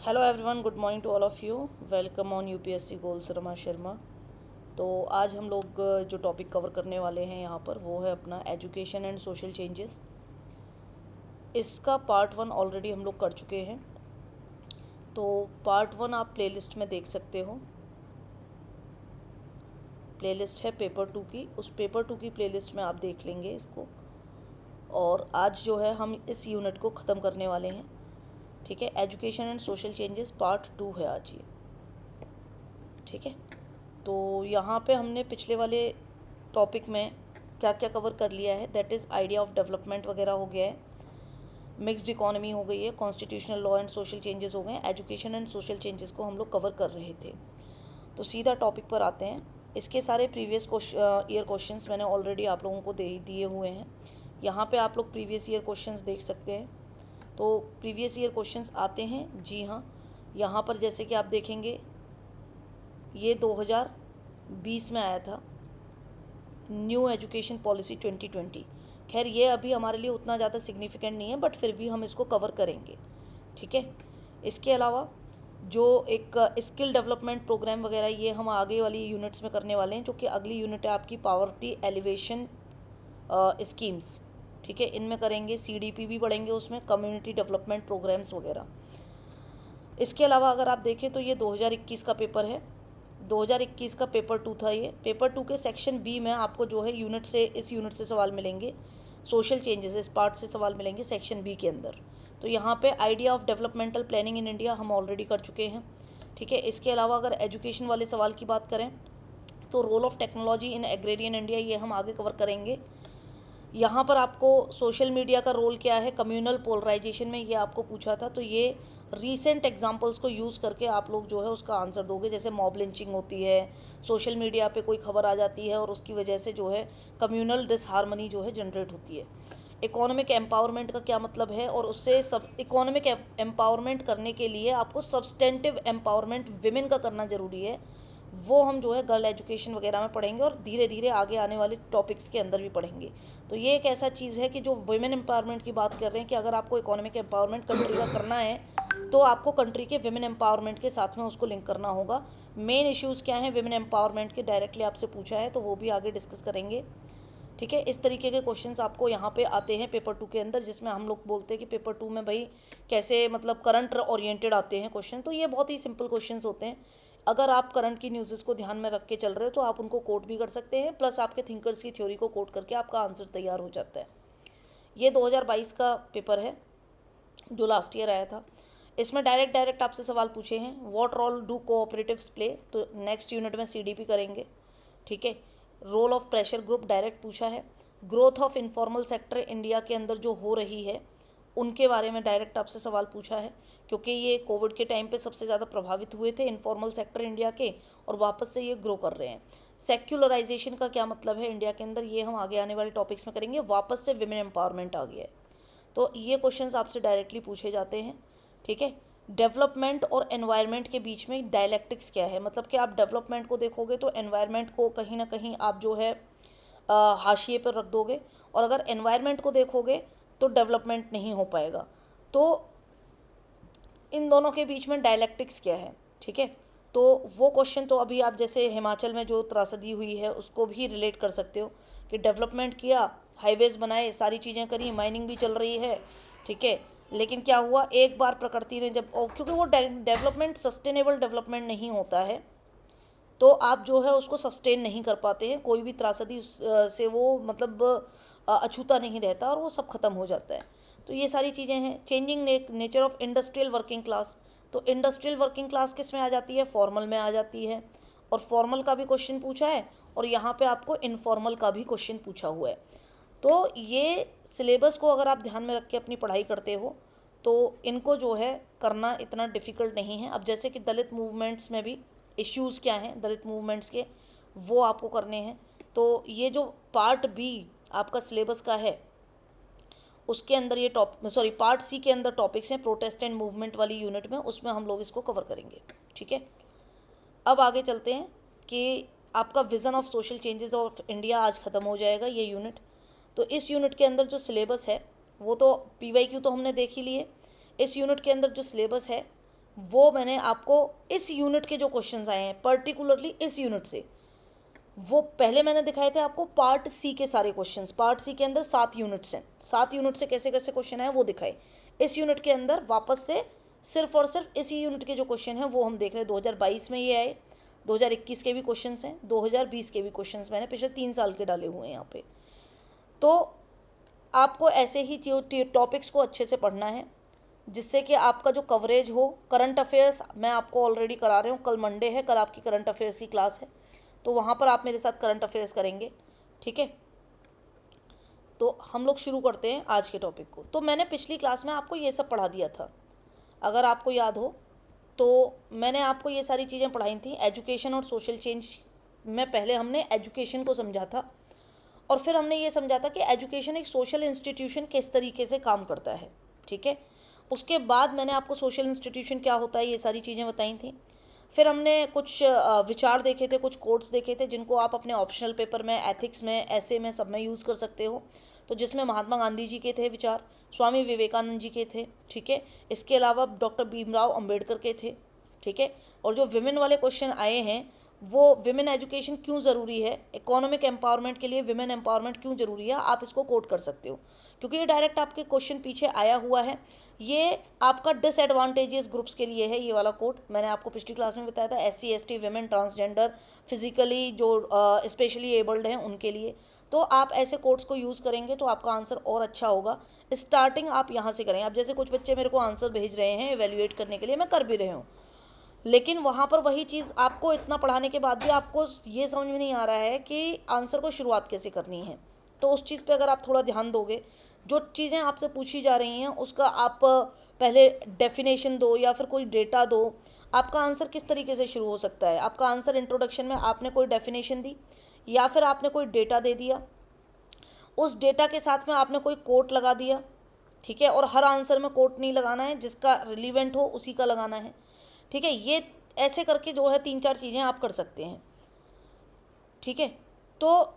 Hello everyone, good morning to all of you. Welcome on UPSC goals Rama Sharma. तो आज हम लोग जो टॉपिक कवर करने वाले हैं यहाँ पर वो है अपना एजुकेशन एंड सोशल चेंजेस। इसका पार्ट 1 ऑलरेडी हम लोग कर चुके हैं, तो पार्ट 1 आप प्लेलिस्ट में देख सकते हो। प्लेलिस्ट है पेपर 2 की, उस पेपर 2 की प्लेलिस्ट में आप देख लेंगे इसको। और आज जो है हम इस यूनिट को ख़त्म करने वाले हैं। ठीक है, education and social changes part 2 है आज ये। ठीक है, तो यहाँ पे हमने पिछले वाले टॉपिक में क्या क्या कवर कर लिया है, that is idea of development वगैरह हो गया है, मिक्स्ड इकोनॉमी हो गई है, constitutional law and social changes हो गए हैं, एजुकेशन एंड सोशल चेंजेस को हम लोग कवर कर रहे थे। तो सीधा टॉपिक पर आते हैं। इसके सारे प्रीवियस ईयर क्वेश्चंस मैंने ऑलरेडी आप लोगों को दे दिए हुए हैं। यहाँ पे आप लोग प्रीवियस ईयर क्वेश्चंस देख सकते हैं। तो प्रीवियस ईयर क्वेश्चंस आते हैं, जी हाँ। यहाँ पर जैसे कि आप देखेंगे ये 2020 में आया था, न्यू एजुकेशन पॉलिसी 2020। खैर ये अभी हमारे लिए उतना ज़्यादा सिग्निफिकेंट नहीं है, बट फिर भी हम इसको कवर करेंगे। ठीक है, इसके अलावा जो एक स्किल डेवलपमेंट प्रोग्राम वगैरह ये हम आगे वाली यूनिट्स में करने वाले हैं, जो कि अगली यूनिट है आपकी पावर्टी एलिवेशन स्कीम्स। ठीक है, इनमें करेंगे, सीडीपी भी पढ़ेंगे उसमें, कम्युनिटी डेवलपमेंट प्रोग्राम्स वगैरह। इसके अलावा अगर आप देखें तो ये 2021 का पेपर है, 2021 का पेपर 2 था। ये पेपर 2 के सेक्शन बी में आपको जो है इस यूनिट से सवाल मिलेंगे, सोशल चेंजेस इस पार्ट से सवाल मिलेंगे सेक्शन बी के अंदर। तो यहाँ पे idea of developmental planning in India हम ऑलरेडी कर चुके हैं। ठीक है, इसके अलावा अगर एजुकेशन वाले सवाल की बात करें तो role of technology in agrarian India, ये हम आगे कवर करेंगे। यहाँ पर आपको सोशल मीडिया का रोल क्या है कम्युनल पोलराइजेशन में, ये आपको पूछा था। तो ये रीसेंट एग्जांपल्स को यूज़ करके आप लोग जो है उसका आंसर दोगे। जैसे मॉब लिंचिंग होती है, सोशल मीडिया पे कोई खबर आ जाती है और उसकी वजह से जो है कम्युनल डिसहार्मनी जो है जनरेट होती है। इकोनॉमिक एम्पावरमेंट का क्या मतलब है, और उससे सब इकोनॉमिक एम्पावरमेंट करने के लिए आपको सब्सटेंटिव एम्पावरमेंट विमेन का करना ज़रूरी है। वो हम जो है गर्ल एजुकेशन वगैरह में पढ़ेंगे और धीरे धीरे आगे आने वाले टॉपिक्स के अंदर भी पढ़ेंगे। तो ये एक ऐसा चीज़ है कि जो वुमेन एम्पावरमेंट की बात कर रहे हैं कि अगर आपको इकोनॉमिक एम्पावरमेंट कंट्री का करना है तो आपको कंट्री के विमेन एम्पावरमेंट के साथ में उसको लिंक करना होगा। मेन इश्यूज़ क्या हैं विमेन एम्पावरमेंट के, डायरेक्टली आपसे पूछा है, तो वो भी आगे डिस्कस करेंगे। ठीक है, इस तरीके के क्वेश्चंस आपको यहाँ पे आते हैं पेपर 2 के अंदर, जिसमें हम लोग बोलते हैं कि पेपर 2 में भाई कैसे मतलब करंट ओरिएंटेड आते हैं क्वेश्चन। तो ये बहुत ही सिंपल क्वेश्चंस होते हैं। अगर आप करंट की न्यूज़ को ध्यान में रख के चल रहे हो तो आप उनको कोट भी कर सकते हैं, प्लस आपके थिंकर्स की थ्योरी को कोट करके आपका आंसर तैयार हो जाता है। ये 2022 का पेपर है जो लास्ट ईयर आया था। इसमें डायरेक्ट आपसे सवाल पूछे हैं, what role do cooperatives play, तो नेक्स्ट यूनिट में सीडीपी करेंगे। ठीक है, role of pressure group direct पूछा है। Growth of informal sector India के अंदर जो हो रही है उनके बारे में डायरेक्ट आपसे सवाल पूछा है, क्योंकि ये कोविड के टाइम पे सबसे ज़्यादा प्रभावित हुए थे इनफॉर्मल सेक्टर इंडिया के, और वापस से ये ग्रो कर रहे हैं। सेक्युलराइजेशन का क्या मतलब है इंडिया के अंदर, ये हम आगे आने वाले टॉपिक्स में करेंगे। वापस से विमेन एम्पावरमेंट आ गया है, तो ये क्वेश्चंस आपसे डायरेक्टली पूछे जाते हैं। ठीक है, डेवलपमेंट और एनवायरनमेंट के बीच में डायलेक्टिक्स क्या है, मतलब कि आप डेवलपमेंट को देखोगे तो एनवायरनमेंट को कहीं ना कहीं आप जो है हाशिए पर रख दोगे, और अगर एनवायरनमेंट को देखोगे तो डेवलपमेंट नहीं हो पाएगा। तो इन दोनों के बीच में डायलेक्टिक्स क्या है। ठीक है, तो वो क्वेश्चन तो अभी आप जैसे हिमाचल में जो त्रासदी हुई है उसको भी रिलेट कर सकते हो कि डेवलपमेंट किया, हाईवेज बनाए, सारी चीज़ें करी, माइनिंग भी चल रही है। ठीक है, लेकिन क्या हुआ, एक बार प्रकृति ने जब, क्योंकि वो डेवलपमेंट सस्टेनेबल डेवलपमेंट नहीं होता है, तो आप जो है उसको सस्टेन नहीं कर पाते हैं। कोई भी त्रासदी से वो मतलब अछूता नहीं रहता और वो सब खत्म हो जाता है। तो ये सारी चीज़ें हैं। Changing nature of industrial working class, तो इंडस्ट्रियल वर्किंग क्लास किस में आ जाती है, फॉर्मल में आ जाती है, और फॉर्मल का भी क्वेश्चन पूछा है और यहाँ पे आपको इनफॉर्मल का भी क्वेश्चन पूछा हुआ है। तो ये सिलेबस को अगर आप ध्यान में रख के अपनी पढ़ाई करते हो तो इनको जो है करना इतना डिफ़िकल्ट नहीं है। अब जैसे कि दलित मूवमेंट्स में भी इश्यूज़ क्या हैं दलित मूवमेंट्स के, वो आपको करने हैं। तो ये जो पार्ट बी आपका सिलेबस का है उसके अंदर ये पार्ट सी के अंदर टॉपिक्स हैं प्रोटेस्ट एंड मूवमेंट वाली यूनिट में, उसमें हम लोग इसको कवर करेंगे। ठीक है, अब आगे चलते हैं कि आपका vision of social changes of India आज ख़त्म हो जाएगा ये यूनिट। तो इस यूनिट के अंदर जो सिलेबस है वो तो PYQ तो हमने देख ही लिए। इस यूनिट के अंदर जो सिलेबस है वो मैंने आपको इस यूनिट के जो क्वेश्चंस आए हैं, पर्टिकुलरली इस यूनिट से, वो पहले मैंने दिखाए थे आपको पार्ट सी के सारे क्वेश्चंस। पार्ट सी के अंदर 7 यूनिट्स हैं, 7 यूनिट से कैसे कैसे क्वेश्चन आए वो दिखाए। इस यूनिट के अंदर वापस से सिर्फ और सिर्फ इसी यूनिट के जो क्वेश्चन हैं वो हम देख रहे हैं। 2022 में ये आए, 2021 के भी क्वेश्चंस हैं, 2020 के भी क्वेश्चंस मैंने पिछले 3 साल के डाले हुए हैं यहाँ पे। तो आपको ऐसे ही टॉपिक्स को अच्छे से पढ़ना है, जिससे कि आपका जो कवरेज हो। करंट अफेयर्स मैं आपको ऑलरेडी करा रही हूँ, कल मंडे है, कल आपकी करंट अफेयर्स की क्लास है, तो वहाँ पर आप मेरे साथ करंट अफेयर्स करेंगे, ठीक है। तो हम लोग शुरू करते हैं आज के टॉपिक को। तो मैंने पिछली क्लास में आपको ये सब पढ़ा दिया था, अगर आपको याद हो तो मैंने आपको ये सारी चीज़ें पढ़ाई थी। एजुकेशन और सोशल चेंज में पहले हमने एजुकेशन को समझा था, और फिर हमने ये समझा था कि एजुकेशन एक सोशल इंस्टीट्यूशन किस तरीके से काम करता है, ठीक है। उसके बाद मैंने आपको सोशल इंस्टीट्यूशन क्या होता है ये सारी चीज़ें बताई थी। फिर हमने कुछ विचार देखे थे, कुछ कोट्स देखे थे, जिनको आप अपने ऑप्शनल पेपर में, एथिक्स में, ऐसे में, सब में यूज़ कर सकते हो। तो जिसमें महात्मा गांधी जी के थे विचार, स्वामी विवेकानंद जी के थे, ठीक है। इसके अलावा डॉक्टर भीमराव अंबेडकर के थे, ठीक है। और जो विमेन वाले क्वेश्चन आए हैं वो विमेन एजुकेशन क्यों ज़रूरी है, इकोनॉमिक एम्पावरमेंट के लिए विमेन एम्पावरमेंट क्यों ज़रूरी है, आप इसको कोट कर सकते हो, क्योंकि ये डायरेक्ट आपके क्वेश्चन पीछे आया हुआ है। ये आपका डिसएडवांटेजेस ग्रुप्स के लिए है, ये वाला कोट मैंने आपको पिछली क्लास में बताया था। SC ST women, transgender, physically जो स्पेशली एबल्ड हैं उनके लिए। तो आप ऐसे कोट्स को यूज़ करेंगे तो आपका आंसर और अच्छा होगा। स्टार्टिंग आप यहाँ से करें। अब जैसे कुछ बच्चे मेरे को आंसर भेज रहे हैं एवेल्युएट करने के लिए, मैं कर भी रही हूँ, लेकिन वहाँ पर वही चीज़ आपको इतना पढ़ाने के बाद भी आपको ये समझ में नहीं आ रहा है कि आंसर को शुरुआत कैसे करनी है। तो उस चीज़ पे अगर आप थोड़ा ध्यान दोगे, जो चीज़ें आपसे पूछी जा रही हैं उसका आप पहले डेफिनेशन दो या फिर कोई डेटा दो। आपका आंसर किस तरीके से शुरू हो सकता है, आपका आंसर इंट्रोडक्शन में आपने कोई डेफिनेशन दी या फिर आपने कोई डेटा दे दिया, उस डेटा के साथ में आपने कोई कोट लगा दिया, ठीक है। और हर आंसर में कोट नहीं लगाना है, जिसका रिलीवेंट हो उसी का लगाना है, ठीक है। ये ऐसे करके जो है 3-4 चीज़ें आप कर सकते हैं, ठीक है। तो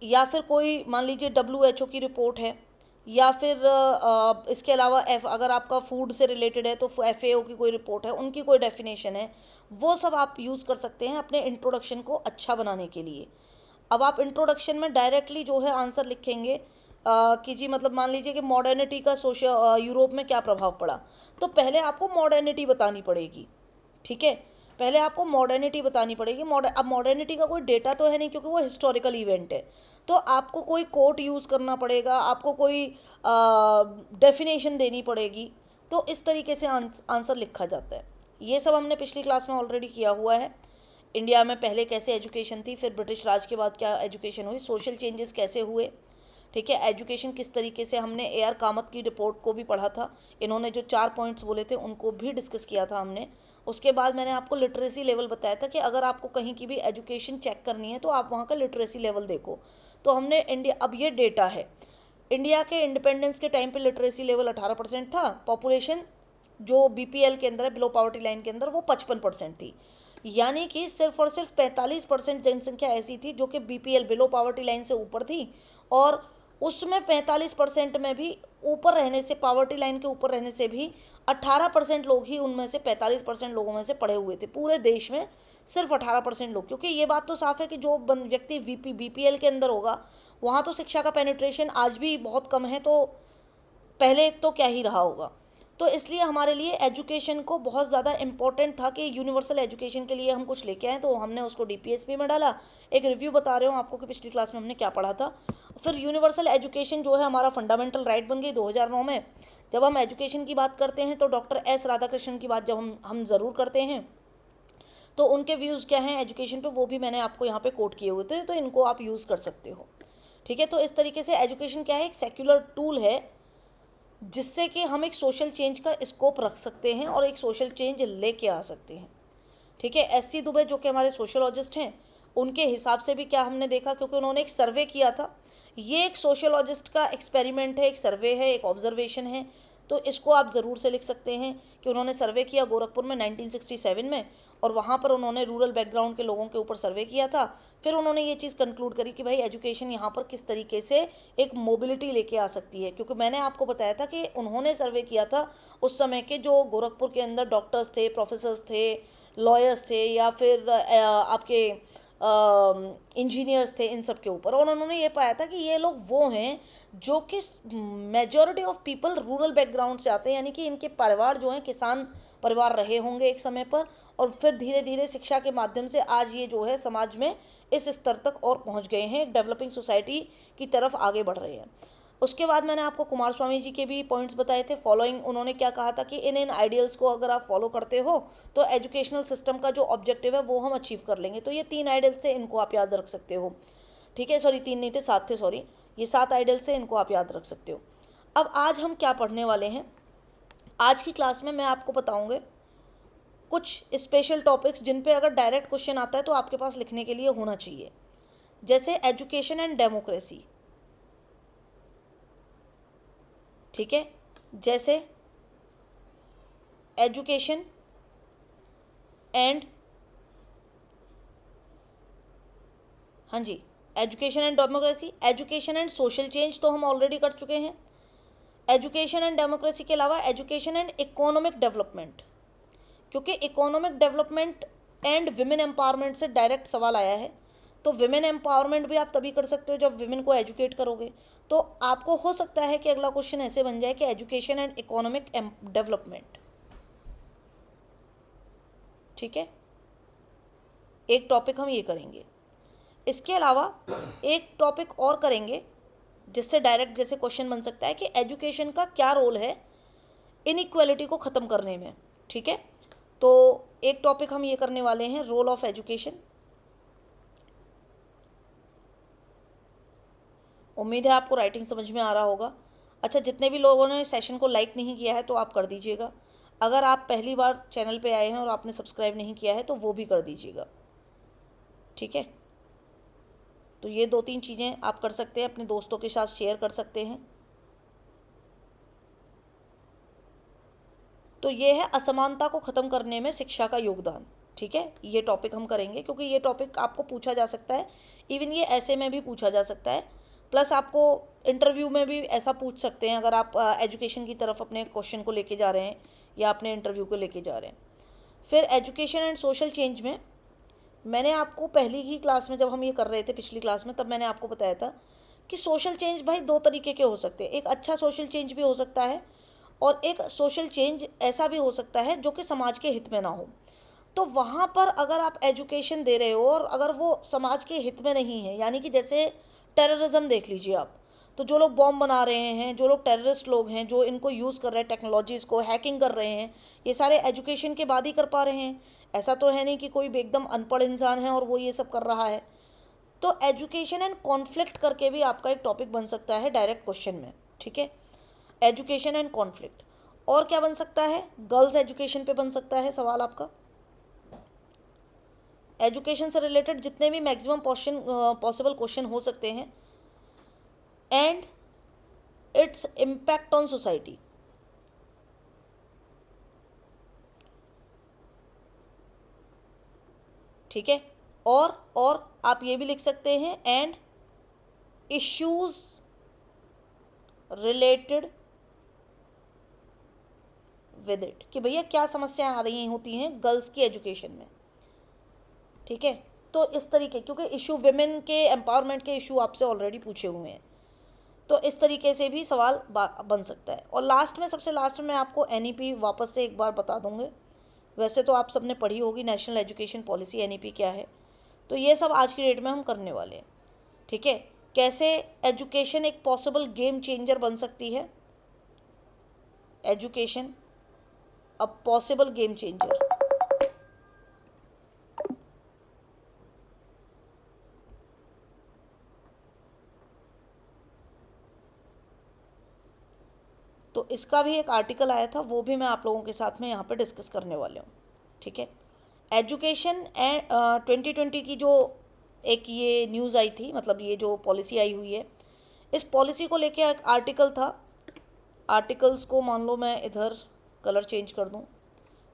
या फिर कोई मान लीजिए WHO की रिपोर्ट है, या फिर इसके अलावा अगर आपका फूड से रिलेटेड है तो FAO की कोई रिपोर्ट है, उनकी कोई डेफिनेशन है, वो सब आप यूज़ कर सकते हैं अपने इंट्रोडक्शन को अच्छा बनाने के लिए। अब आप इंट्रोडक्शन में डायरेक्टली जो है आंसर लिखेंगे कि जी मतलब मान लीजिए कि मॉडर्निटी का यूरोप में क्या प्रभाव पड़ा, तो पहले आपको मॉडर्निटी बतानी पड़ेगी, ठीक है। पहले आपको मॉडर्निटी बतानी पड़ेगी। अब मॉडर्निटी का कोई डेटा तो है नहीं, क्योंकि वो हिस्टोरिकल इवेंट है, तो आपको कोई कोट यूज़ करना पड़ेगा, आपको कोई डेफिनेशन देनी पड़ेगी। तो इस तरीके से आंसर लिखा जाता है। ये सब हमने पिछली क्लास में ऑलरेडी किया हुआ है। इंडिया में पहले कैसे एजुकेशन थी, फिर ब्रिटिश राज के बाद क्या एजुकेशन हुई, सोशल चेंजेस कैसे हुए, ठीक है। एजुकेशन किस तरीके से, हमने AR कामत की रिपोर्ट को भी पढ़ा था, इन्होंने जो 4 पॉइंट्स बोले थे उनको भी डिस्कस किया था हमने। उसके बाद मैंने आपको लिटरेसी लेवल बताया था कि अगर आपको कहीं की भी एजुकेशन चेक करनी है तो आप वहाँ का लिटरेसी लेवल देखो। तो हमने इंडिया, अब ये डेटा है, इंडिया के इंडिपेंडेंस के टाइम पे लिटरेसी लेवल 18% था, पॉपुलेशन जो BPL के अंदर है, बिलो पॉवर्टी लाइन के अंदर, वो 55% थी। यानी कि सिर्फ और सिर्फ 45% जनसंख्या ऐसी थी जो कि BPL बिलो पॉवर्टी लाइन से ऊपर थी, और उसमें 45% में भी ऊपर रहने से, पॉवर्टी लाइन के ऊपर रहने से भी 18% लोग ही उनमें से 45% लोगों में से पढ़े हुए थे। पूरे देश में सिर्फ 18% लोग, क्योंकि ये बात तो साफ है कि जो व्यक्ति BPL के अंदर होगा वहाँ तो शिक्षा का पेनिट्रेशन आज भी बहुत कम है, तो पहले तो क्या ही रहा होगा। तो इसलिए हमारे लिए एजुकेशन को बहुत ज़्यादा इम्पोर्टेंट था कि यूनिवर्सल एजुकेशन के लिए हम कुछ लेके आए, तो हमने उसको DPSP में डाला। एक रिव्यू बता रहे हूँ आपको कि पिछली क्लास में हमने क्या पढ़ा था। फिर यूनिवर्सल एजुकेशन जो है हमारा फंडामेंटल राइट बन गई 2009 में। जब हम एजुकेशन की बात करते हैं तो डॉक्टर S राधाकृष्णन की बात जब हम ज़रूर करते हैं, तो उनके व्यूज़ क्या हैं एजुकेशन पे, वो भी मैंने आपको यहाँ पे कोट किए हुए थे, तो इनको आप यूज़ कर सकते हो, ठीक है। तो इस तरीके से एजुकेशन क्या है, एक सेक्युलर टूल है जिससे कि हम एक सोशल चेंज का स्कोप रख सकते हैं और एक सोशल चेंज लेके आ सकते हैं, ठीक है। SC दुबे जो कि हमारे सोशोलॉजिस्ट हैं, उनके हिसाब से भी क्या हमने देखा, क्योंकि उन्होंने एक सर्वे किया था, ये एक सोशोलॉजिस्ट का एक्सपेरिमेंट है, एक सर्वे है, एक ऑब्जर्वेशन है, तो इसको आप ज़रूर से लिख सकते हैं कि उन्होंने सर्वे किया गोरखपुर में 1967 में, और वहाँ पर उन्होंने रूरल बैकग्राउंड के लोगों के ऊपर सर्वे किया था। फिर उन्होंने ये चीज़ कंक्लूड करी कि भाई एजुकेशन यहाँ पर किस तरीके से एक मोबिलिटी लेके आ सकती है, क्योंकि मैंने आपको बताया था कि उन्होंने सर्वे किया था उस समय के जो गोरखपुर के अंदर डॉक्टर्स थे, प्रोफेसर्स थे, लॉयर्स थे, या फिर आपके इंजीनियर्स थे, इन सब के ऊपर। और उन्होंने ये पाया था कि ये लोग वो हैं जो कि majority of people rural background से आते हैं, यानी कि इनके परिवार जो हैं किसान परिवार रहे होंगे एक समय पर, और फिर धीरे धीरे शिक्षा के माध्यम से आज ये जो है समाज में इस स्तर तक और पहुंच गए हैं, डेवलपिंग सोसाइटी की तरफ आगे बढ़ रहे हैं। उसके बाद मैंने आपको कुमार स्वामी जी के भी पॉइंट्स बताए थे। फॉलोइंग उन्होंने क्या कहा था कि इन आइडियल्स को अगर आप फॉलो करते हो तो एजुकेशनल सिस्टम का जो ऑब्जेक्टिव है वो हम अचीव कर लेंगे। तो ये 3 आइडियल्स से इनको आप याद रख सकते हो, ठीक है। सॉरी 3 नहीं थे, 7 थे, सॉरी, ये 7 आइडियल्स से इनको आप याद रख सकते हो। अब आज हम क्या पढ़ने वाले हैं, आज की क्लास में मैं आपको बताऊँगे कुछ स्पेशल टॉपिक्स जिन पे अगर डायरेक्ट क्वेश्चन आता है तो आपके पास लिखने के लिए होना चाहिए, जैसे एजुकेशन एंड डेमोक्रेसी, ठीक है, जैसे एजुकेशन एंड, हाँ जी, education and democracy, education and social change तो हम ऑलरेडी कर चुके हैं। एजुकेशन एंड डेमोक्रेसी के अलावा एजुकेशन एंड इकोनॉमिक डेवलपमेंट, क्योंकि economic development and women empowerment से डायरेक्ट सवाल आया है। तो विमेन एम्पावरमेंट भी आप तभी कर सकते हो जब विमेन को एजुकेट करोगे। तो आपको हो सकता है कि अगला क्वेश्चन ऐसे बन जाए कि एजुकेशन एंड इकोनॉमिक डेवलपमेंट, ठीक है, एक टॉपिक हम ये करेंगे। इसके अलावा एक टॉपिक और करेंगे जिससे डायरेक्ट जैसे क्वेश्चन बन सकता है कि एजुकेशन का क्या रोल है इनइक्वालिटी को ख़त्म करने में, ठीक है। तो एक टॉपिक हम ये करने वाले हैं, रोल ऑफ एजुकेशन। उम्मीद है आपको राइटिंग समझ में आ रहा होगा। अच्छा, जितने भी लोगों ने सेशन को लाइक नहीं किया है तो आप कर दीजिएगा। अगर आप पहली बार चैनल पे आए हैं और आपने सब्सक्राइब नहीं किया है तो वो भी कर दीजिएगा, ठीक है। तो ये 2-3 चीज़ें आप कर सकते हैं, अपने दोस्तों के साथ शेयर कर सकते हैं। तो ये है असमानता को ख़त्म करने में शिक्षा का योगदान, ठीक है। ये टॉपिक हम करेंगे क्योंकि ये टॉपिक आपको पूछा जा सकता है, इवन ये ऐसे में भी पूछा जा सकता है, प्लस आपको इंटरव्यू में भी ऐसा पूछ सकते हैं अगर आप एजुकेशन की तरफ अपने क्वेश्चन को लेके जा रहे हैं या अपने इंटरव्यू को लेके जा रहे हैं। फिर एजुकेशन एंड सोशल चेंज में मैंने आपको पहली ही क्लास में जब हम ये कर रहे थे पिछली क्लास में, तब मैंने आपको बताया था कि सोशल चेंज भाई 2 तरीके के हो सकते हैं। एक अच्छा सोशल चेंज भी हो सकता है और एक सोशल चेंज ऐसा भी हो सकता है जो कि समाज के हित में ना हो। तो वहाँ पर अगर आप एजुकेशन दे रहे हो और अगर वो समाज के हित में नहीं है, यानी कि जैसे टेररिज्म देख लीजिए आप, तो जो लोग बॉम्ब बना रहे हैं, जो लोग टेररिस्ट लोग हैं, जो इनको यूज़ कर रहे हैं, टेक्नोलॉजीज़ को हैकिंग कर रहे हैं, ये सारे एजुकेशन के बाद ही कर पा रहे हैं। ऐसा तो है नहीं कि कोई एकदम अनपढ़ इंसान है और वो ये सब कर रहा है। तो एजुकेशन एंड कॉन्फ्लिक्ट करके भी आपका एक टॉपिक बन सकता है डायरेक्ट क्वेश्चन में, ठीक है। Education and conflict. और क्या बन सकता है, गर्ल्स एजुकेशन पे बन सकता है सवाल आपका। एजुकेशन से रिलेटेड जितने भी मैक्सिमम पॉसिबल क्वेश्चन हो सकते हैं, and its impact on society, ठीक है। और आप ये भी लिख सकते हैं and issues related with it, कि भैया क्या समस्याएं आ रही होती हैं गर्ल्स की एजुकेशन में, ठीक है। तो इस तरीके, क्योंकि इशू विमेन के एम्पावरमेंट के इशू आपसे ऑलरेडी पूछे हुए हैं, तो इस तरीके से भी सवाल बन सकता है। और लास्ट में, सबसे लास्ट में मैं आपको एनईपी वापस से एक बार बता दूंगे। वैसे तो आप सबने पढ़ी होगी नेशनल एजुकेशन पॉलिसी, एनईपी क्या है। तो ये सब आज की डेट में हम करने वाले हैं, ठीक है। कैसे एजुकेशन एक पॉसिबल गेम चेंजर बन सकती है, education a possible game changer. तो इसका भी एक आर्टिकल आया था, वो भी मैं आप लोगों के साथ में यहाँ पे डिस्कस करने वाले हूँ, ठीक है। एजुकेशन एंड 2020 की जो एक ये न्यूज़ आई थी, मतलब ये जो पॉलिसी आई हुई है, इस पॉलिसी को लेके एक आर्टिकल था आर्टिकल्स को मान लो मैं इधर कलर चेंज कर दूं,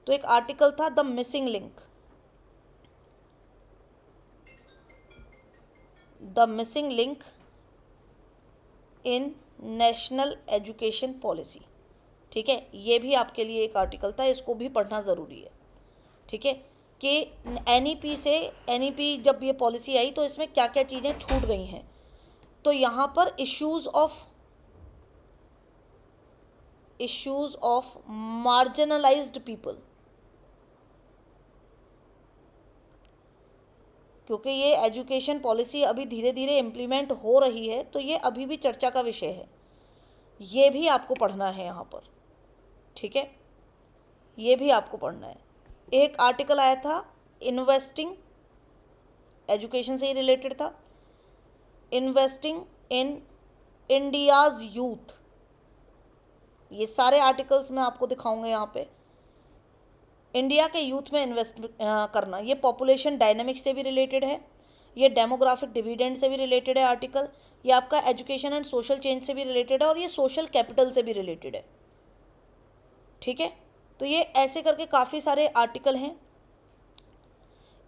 तो एक आर्टिकल था the missing link, the missing link in national education policy. ठीक है, ये भी आपके लिए एक आर्टिकल था, इसको भी पढ़ना ज़रूरी है। ठीक है, कि एनईपी से, एनईपी जब ये पॉलिसी आई तो इसमें क्या क्या चीज़ें छूट गई हैं। तो यहाँ पर इश्यूज़ ऑफ मार्जिनलाइज्ड पीपल, क्योंकि ये एजुकेशन पॉलिसी अभी धीरे धीरे इम्प्लीमेंट हो रही है, तो ये अभी भी चर्चा का विषय है, ये भी आपको पढ़ना है यहाँ पर। ठीक है, ये भी आपको पढ़ना है। एक आर्टिकल आया था इन्वेस्टिंग, एजुकेशन से ही रिलेटेड था, इन्वेस्टिंग इन इंडियाज़ यूथ। ये सारे आर्टिकल्स मैं आपको दिखाऊंगा यहाँ पे। इंडिया के यूथ में इन्वेस्ट करना, ये पॉपुलेशन डायनेमिक्स से भी रिलेटेड है, ये डेमोग्राफिक डिविडेंड से भी रिलेटेड है आर्टिकल, ये आपका एजुकेशन एंड सोशल चेंज से भी रिलेटेड है, और ये सोशल कैपिटल से भी रिलेटेड है। ठीक है, तो ये ऐसे करके काफ़ी सारे आर्टिकल हैं।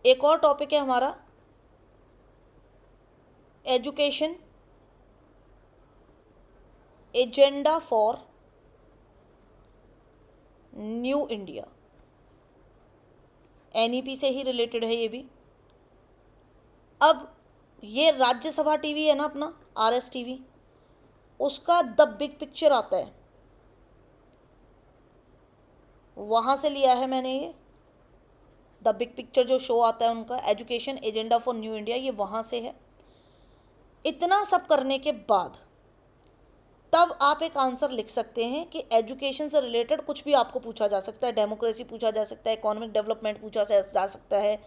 एक और टॉपिक है हमारा education agenda for new India, NEP से ही रिलेटेड है ये भी। अब ये राज्यसभा टीवी है ना अपना, आरएस टीवी, उसका द बिग पिक्चर आता है, वहाँ से लिया है मैंने ये द बिग पिक्चर जो शो आता है उनका, education agenda for new India, ये वहाँ से है। इतना सब करने के बाद तब आप एक आंसर लिख सकते हैं कि एजुकेशन से रिलेटेड कुछ भी आपको पूछा जा सकता है, डेमोक्रेसी पूछा जा सकता है, इकोनॉमिक डेवलपमेंट पूछा जा सकता है,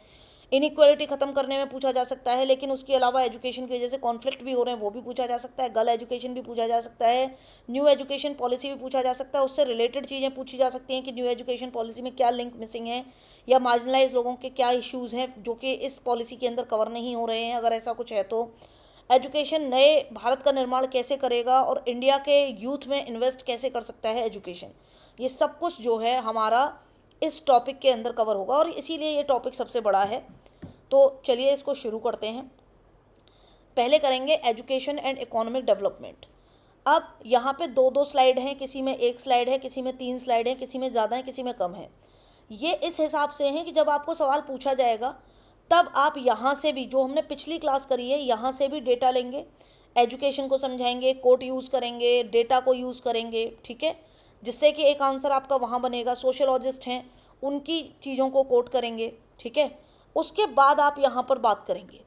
इनइक्वालिटी ख़त्म करने में पूछा जा सकता है, लेकिन उसके अलावा एजुकेशन की वजह से कॉन्फ्लिक्ट भी हो रहे हैं वो भी पूछा जा सकता है, गर्ल एजुकेशन भी पूछा जा सकता है, न्यू एजुकेशन पॉलिसी भी पूछा जा सकता है, उससे रिलेटेड चीज़ें पूछी जा सकती हैं कि न्यू एजुकेशन पॉलिसी में क्या लिंक मिसिंग है, या मार्जिनलाइज लोगों के क्या इश्यूज़ हैं जो कि इस पॉलिसी के अंदर कवर नहीं हो रहे हैं। अगर ऐसा कुछ है तो एजुकेशन नए भारत का निर्माण कैसे करेगा, और इंडिया के यूथ में इन्वेस्ट कैसे कर सकता है एजुकेशन, ये सब कुछ जो है हमारा इस टॉपिक के अंदर कवर होगा, और इसीलिए ये टॉपिक सबसे बड़ा है। तो चलिए इसको शुरू करते हैं। पहले करेंगे एजुकेशन एंड इकोनॉमिक डेवलपमेंट। अब यहाँ पे दो दो स्लाइड हैं, किसी में एक स्लाइड है, किसी में 3 स्लाइड है, किसी में ज़्यादा है, किसी में कम है। ये इस हिसाब से हैं कि जब आपको सवाल पूछा जाएगा तब आप यहाँ से भी, जो हमने पिछली क्लास करी है, यहाँ से भी डेटा लेंगे, एजुकेशन को समझाएंगे, कोट यूज़ करेंगे, डेटा को यूज़ करेंगे। ठीक है, जिससे कि एक आंसर आपका वहाँ बनेगा। सोशलॉजिस्ट हैं, उनकी चीज़ों को कोट करेंगे। ठीक है, उसके बाद आप यहाँ पर बात करेंगे।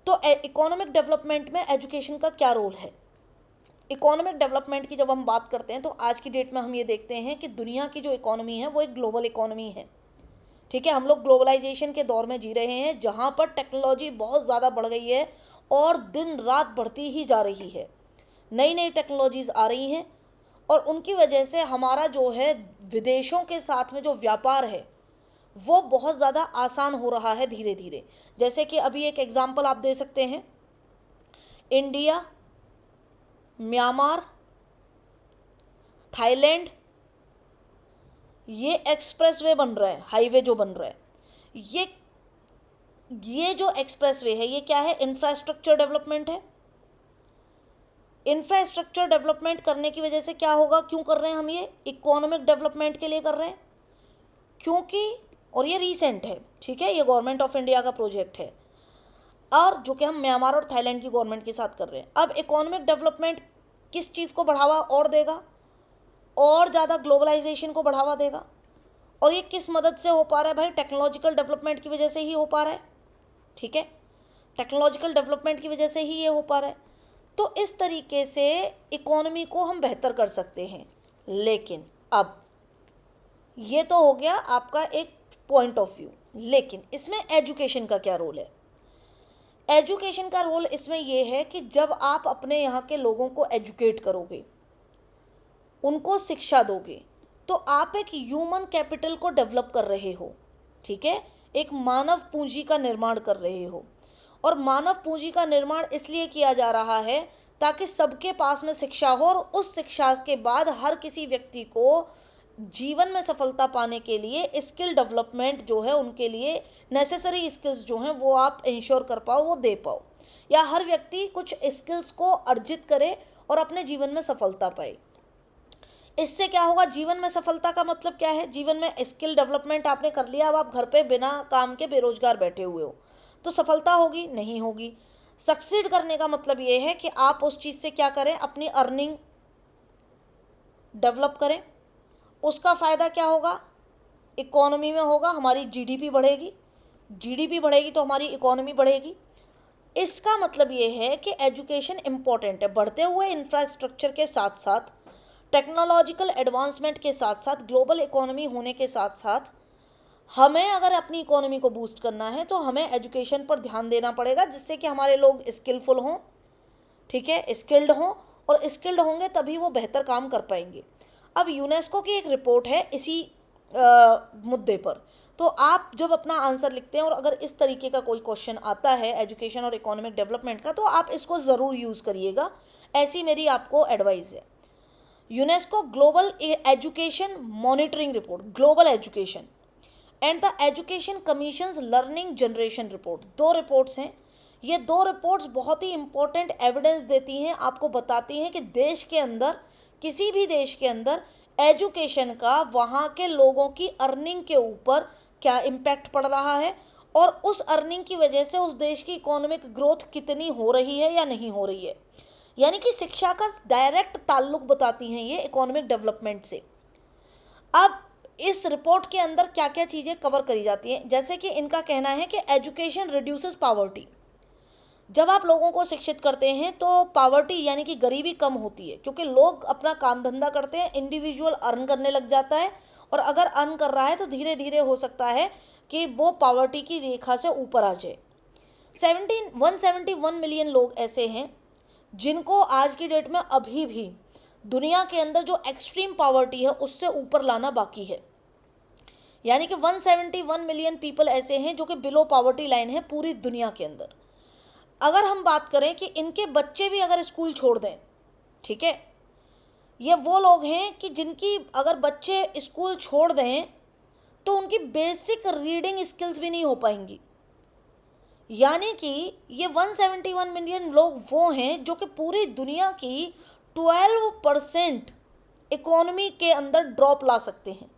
तो इकोनॉमिक डेवलपमेंट में एजुकेशन का क्या रोल है। इकोनॉमिक डेवलपमेंट की जब हम बात करते हैं तो आज की डेट में हम ये देखते हैं कि दुनिया की जो इकोनॉमी है वो एक ग्लोबल इकोनॉमी है। ठीक है, हम लोग ग्लोबलाइजेशन के दौर में जी रहे हैं, जहाँ पर टेक्नोलॉजी बहुत ज़्यादा बढ़ गई है और दिन रात बढ़ती ही जा रही है। नई नई टेक्नोलॉजीज़ आ रही हैं, और उनकी वजह से हमारा जो है विदेशों के साथ में जो व्यापार है वो बहुत ज़्यादा आसान हो रहा है धीरे धीरे। जैसे कि अभी एक एग्जांपल आप दे सकते हैं, इंडिया, म्यांमार, थाईलैंड, ये एक्सप्रेसवे बन रहा है, हाईवे जो बन रहा है, ये जो एक्सप्रेसवे है ये क्या है, इंफ्रास्ट्रक्चर डेवलपमेंट है। इंफ्रास्ट्रक्चर डेवलपमेंट करने की वजह से क्या होगा, क्यों कर रहे हैं हम ये, इकोनॉमिक डेवलपमेंट के लिए कर रहे हैं, क्योंकि, और ये रीसेंट है, ठीक है, ये गवर्नमेंट ऑफ इंडिया का प्रोजेक्ट है, और जो कि हम म्यांमार और थाईलैंड की गवर्नमेंट के साथ कर रहे हैं। अब इकोनॉमिक डेवलपमेंट किस चीज़ को बढ़ावा और देगा, और ज़्यादा ग्लोबलाइजेशन को बढ़ावा देगा, और ये किस मदद से हो पा रहा है भाई, टेक्नोलॉजिकल डेवलपमेंट की वजह से ही हो पा रहा है। ठीक है, टेक्नोलॉजिकल डेवलपमेंट की वजह से ही ये हो पा रहा है। तो इस तरीके से इकोनॉमी को हम बेहतर कर सकते हैं। लेकिन अब ये तो हो गया आपका एक पॉइंट ऑफ व्यू, लेकिन इसमें एजुकेशन का क्या रोल है। एजुकेशन का रोल इसमें यह है कि जब आप अपने यहाँ के लोगों को एजुकेट करोगे, उनको शिक्षा दोगे, तो आप एक ह्यूमन कैपिटल को डेवलप कर रहे हो। ठीक है, एक मानव पूंजी का निर्माण कर रहे हो, और मानव पूंजी का निर्माण इसलिए किया जा रहा है ताकि सबके पास में शिक्षा हो और उस शिक्षा के बाद हर किसी व्यक्ति को जीवन में सफलता पाने के लिए स्किल डेवलपमेंट जो है, उनके लिए नेसेसरी स्किल्स जो हैं वो आप इंश्योर कर पाओ, वो दे पाओ, या हर व्यक्ति कुछ स्किल्स को अर्जित करे और अपने जीवन में सफलता पाए। इससे क्या होगा, जीवन में सफलता का मतलब क्या है, जीवन में स्किल डेवलपमेंट आपने कर लिया, अब आप घर पे बिना काम के बेरोजगार बैठे हुए हो तो सफलता होगी? नहीं होगी। सक्सीड करने का मतलब ये है कि आप उस चीज़ से क्या करें, अपनी अर्निंग डेवलप करें। उसका फ़ायदा क्या होगा, इकोनॉमी में होगा, हमारी जीडीपी बढ़ेगी, जीडीपी बढ़ेगी तो हमारी इकोनॉमी बढ़ेगी। इसका मतलब ये है कि एजुकेशन इम्पॉर्टेंट है। बढ़ते हुए इंफ्रास्ट्रक्चर के साथ साथ, टेक्नोलॉजिकल एडवांसमेंट के साथ साथ, ग्लोबल इकोनॉमी होने के साथ साथ, हमें अगर अपनी इकोनॉमी को बूस्ट करना है तो हमें एजुकेशन पर ध्यान देना पड़ेगा, जिससे कि हमारे लोग स्किलफुल हों, ठीक है, स्किल्ड हों, और स्किल्ड होंगे तभी वो बेहतर काम कर पाएंगे। अब यूनेस्को की एक रिपोर्ट है इसी मुद्दे पर, तो आप जब अपना आंसर लिखते हैं और अगर इस तरीके का कोई क्वेश्चन आता है एजुकेशन और इकोनॉमिक डेवलपमेंट का, तो आप इसको ज़रूर यूज़ करिएगा, ऐसी मेरी आपको एडवाइस है। UNESCO global education monitoring report, global education and the education commissions learning generation report, 2 reports हैं। ये 2 रिपोर्ट्स बहुत ही इंपॉर्टेंट एविडेंस देती हैं, आपको बताती हैं कि देश के अंदर, किसी भी देश के अंदर एजुकेशन का वहाँ के लोगों की अर्निंग के ऊपर क्या इम्पैक्ट पड़ रहा है, और उस अर्निंग की वजह से उस देश की इकोनॉमिक ग्रोथ कितनी हो रही है या नहीं हो रही है। यानी कि शिक्षा का डायरेक्ट ताल्लुक बताती हैं ये इकोनॉमिक डेवलपमेंट से। अब इस रिपोर्ट के अंदर क्या क्या चीज़ें कवर करी जाती हैं, जैसे कि इनका कहना है कि एजुकेशन रिड्यूसेस पावर्टी। जब आप लोगों को शिक्षित करते हैं तो पावर्टी यानी कि गरीबी कम होती है, क्योंकि लोग अपना काम धंधा करते हैं, इंडिविजुअल अर्न करने लग जाता है, और अगर अर्न कर रहा है तो धीरे धीरे हो सकता है कि वो पावर्टी की रेखा से ऊपर आ जाए। 171 मिलियन लोग ऐसे हैं जिनको आज की डेट में अभी भी दुनिया के अंदर जो एक्सट्रीम पावर्टी है उससे ऊपर लाना बाकी है। यानी कि 171 मिलियन पीपल ऐसे हैं जो कि बिलो पावर्टी लाइन है पूरी दुनिया के अंदर। अगर हम बात करें कि इनके बच्चे भी अगर स्कूल छोड़ दें, ठीक है, ये वो लोग हैं कि जिनकी अगर बच्चे स्कूल छोड़ दें तो उनकी बेसिक रीडिंग स्किल्स भी नहीं हो पाएंगी। यानी कि ये 171 मिलियन लोग वो हैं जो कि पूरी दुनिया की 12% इकोनॉमी के अंदर ड्रॉप ला सकते हैं।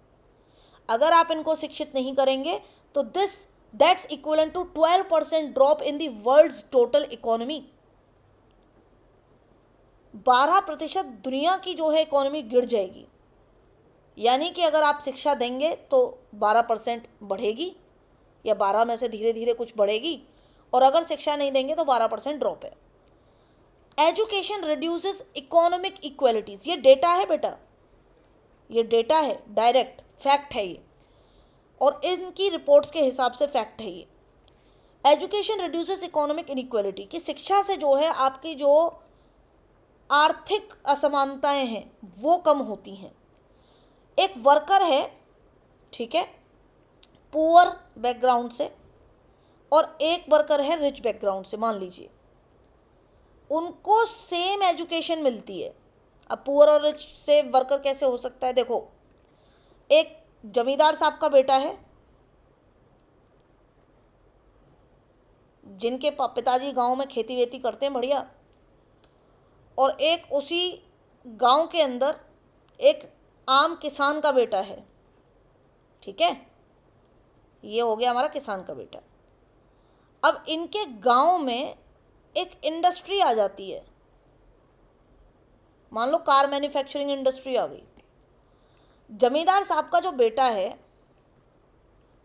अगर आप इनको शिक्षित नहीं करेंगे तो that's equivalent to 12% drop in the world's total economy. 12% दुनिया की जो है इकोनॉमी गिर जाएगी। यानी कि अगर आप शिक्षा देंगे तो 12% बढ़ेगी, या 12 में से धीरे धीरे कुछ बढ़ेगी, और अगर शिक्षा नहीं देंगे तो 12% ड्रॉप है। एजुकेशन रिड्यूसेस इकोनॉमिक इक्वालिटीज, ये डेटा है बेटा, ये डेटा है, डायरेक्ट फैक्ट है ये, और इनकी रिपोर्ट्स के हिसाब से फैक्ट है ये। एजुकेशन रिड्यूसेस इकोनॉमिक इनइक्वालिटी, कि शिक्षा से जो है आपकी जो आर्थिक असमानताएं हैं वो कम होती हैं। एक वर्कर है, ठीक है, पुअर बैकग्राउंड से, और एक वर्कर है रिच बैकग्राउंड से, मान लीजिए, उनको सेम एजुकेशन मिलती है। अब पुअर और रिच से वर्कर कैसे हो सकता है, देखो, एक जमींदार साहब का बेटा है जिनके पिताजी गांव में खेती वेती करते हैं बढ़िया, और एक उसी गांव के अंदर एक आम किसान का बेटा है, ठीक है, ये हो गया हमारा किसान का बेटा। अब इनके गांव में एक इंडस्ट्री आ जाती है, मान लो कार मैन्युफैक्चरिंग इंडस्ट्री आ गई। जमींदार साहब का जो बेटा है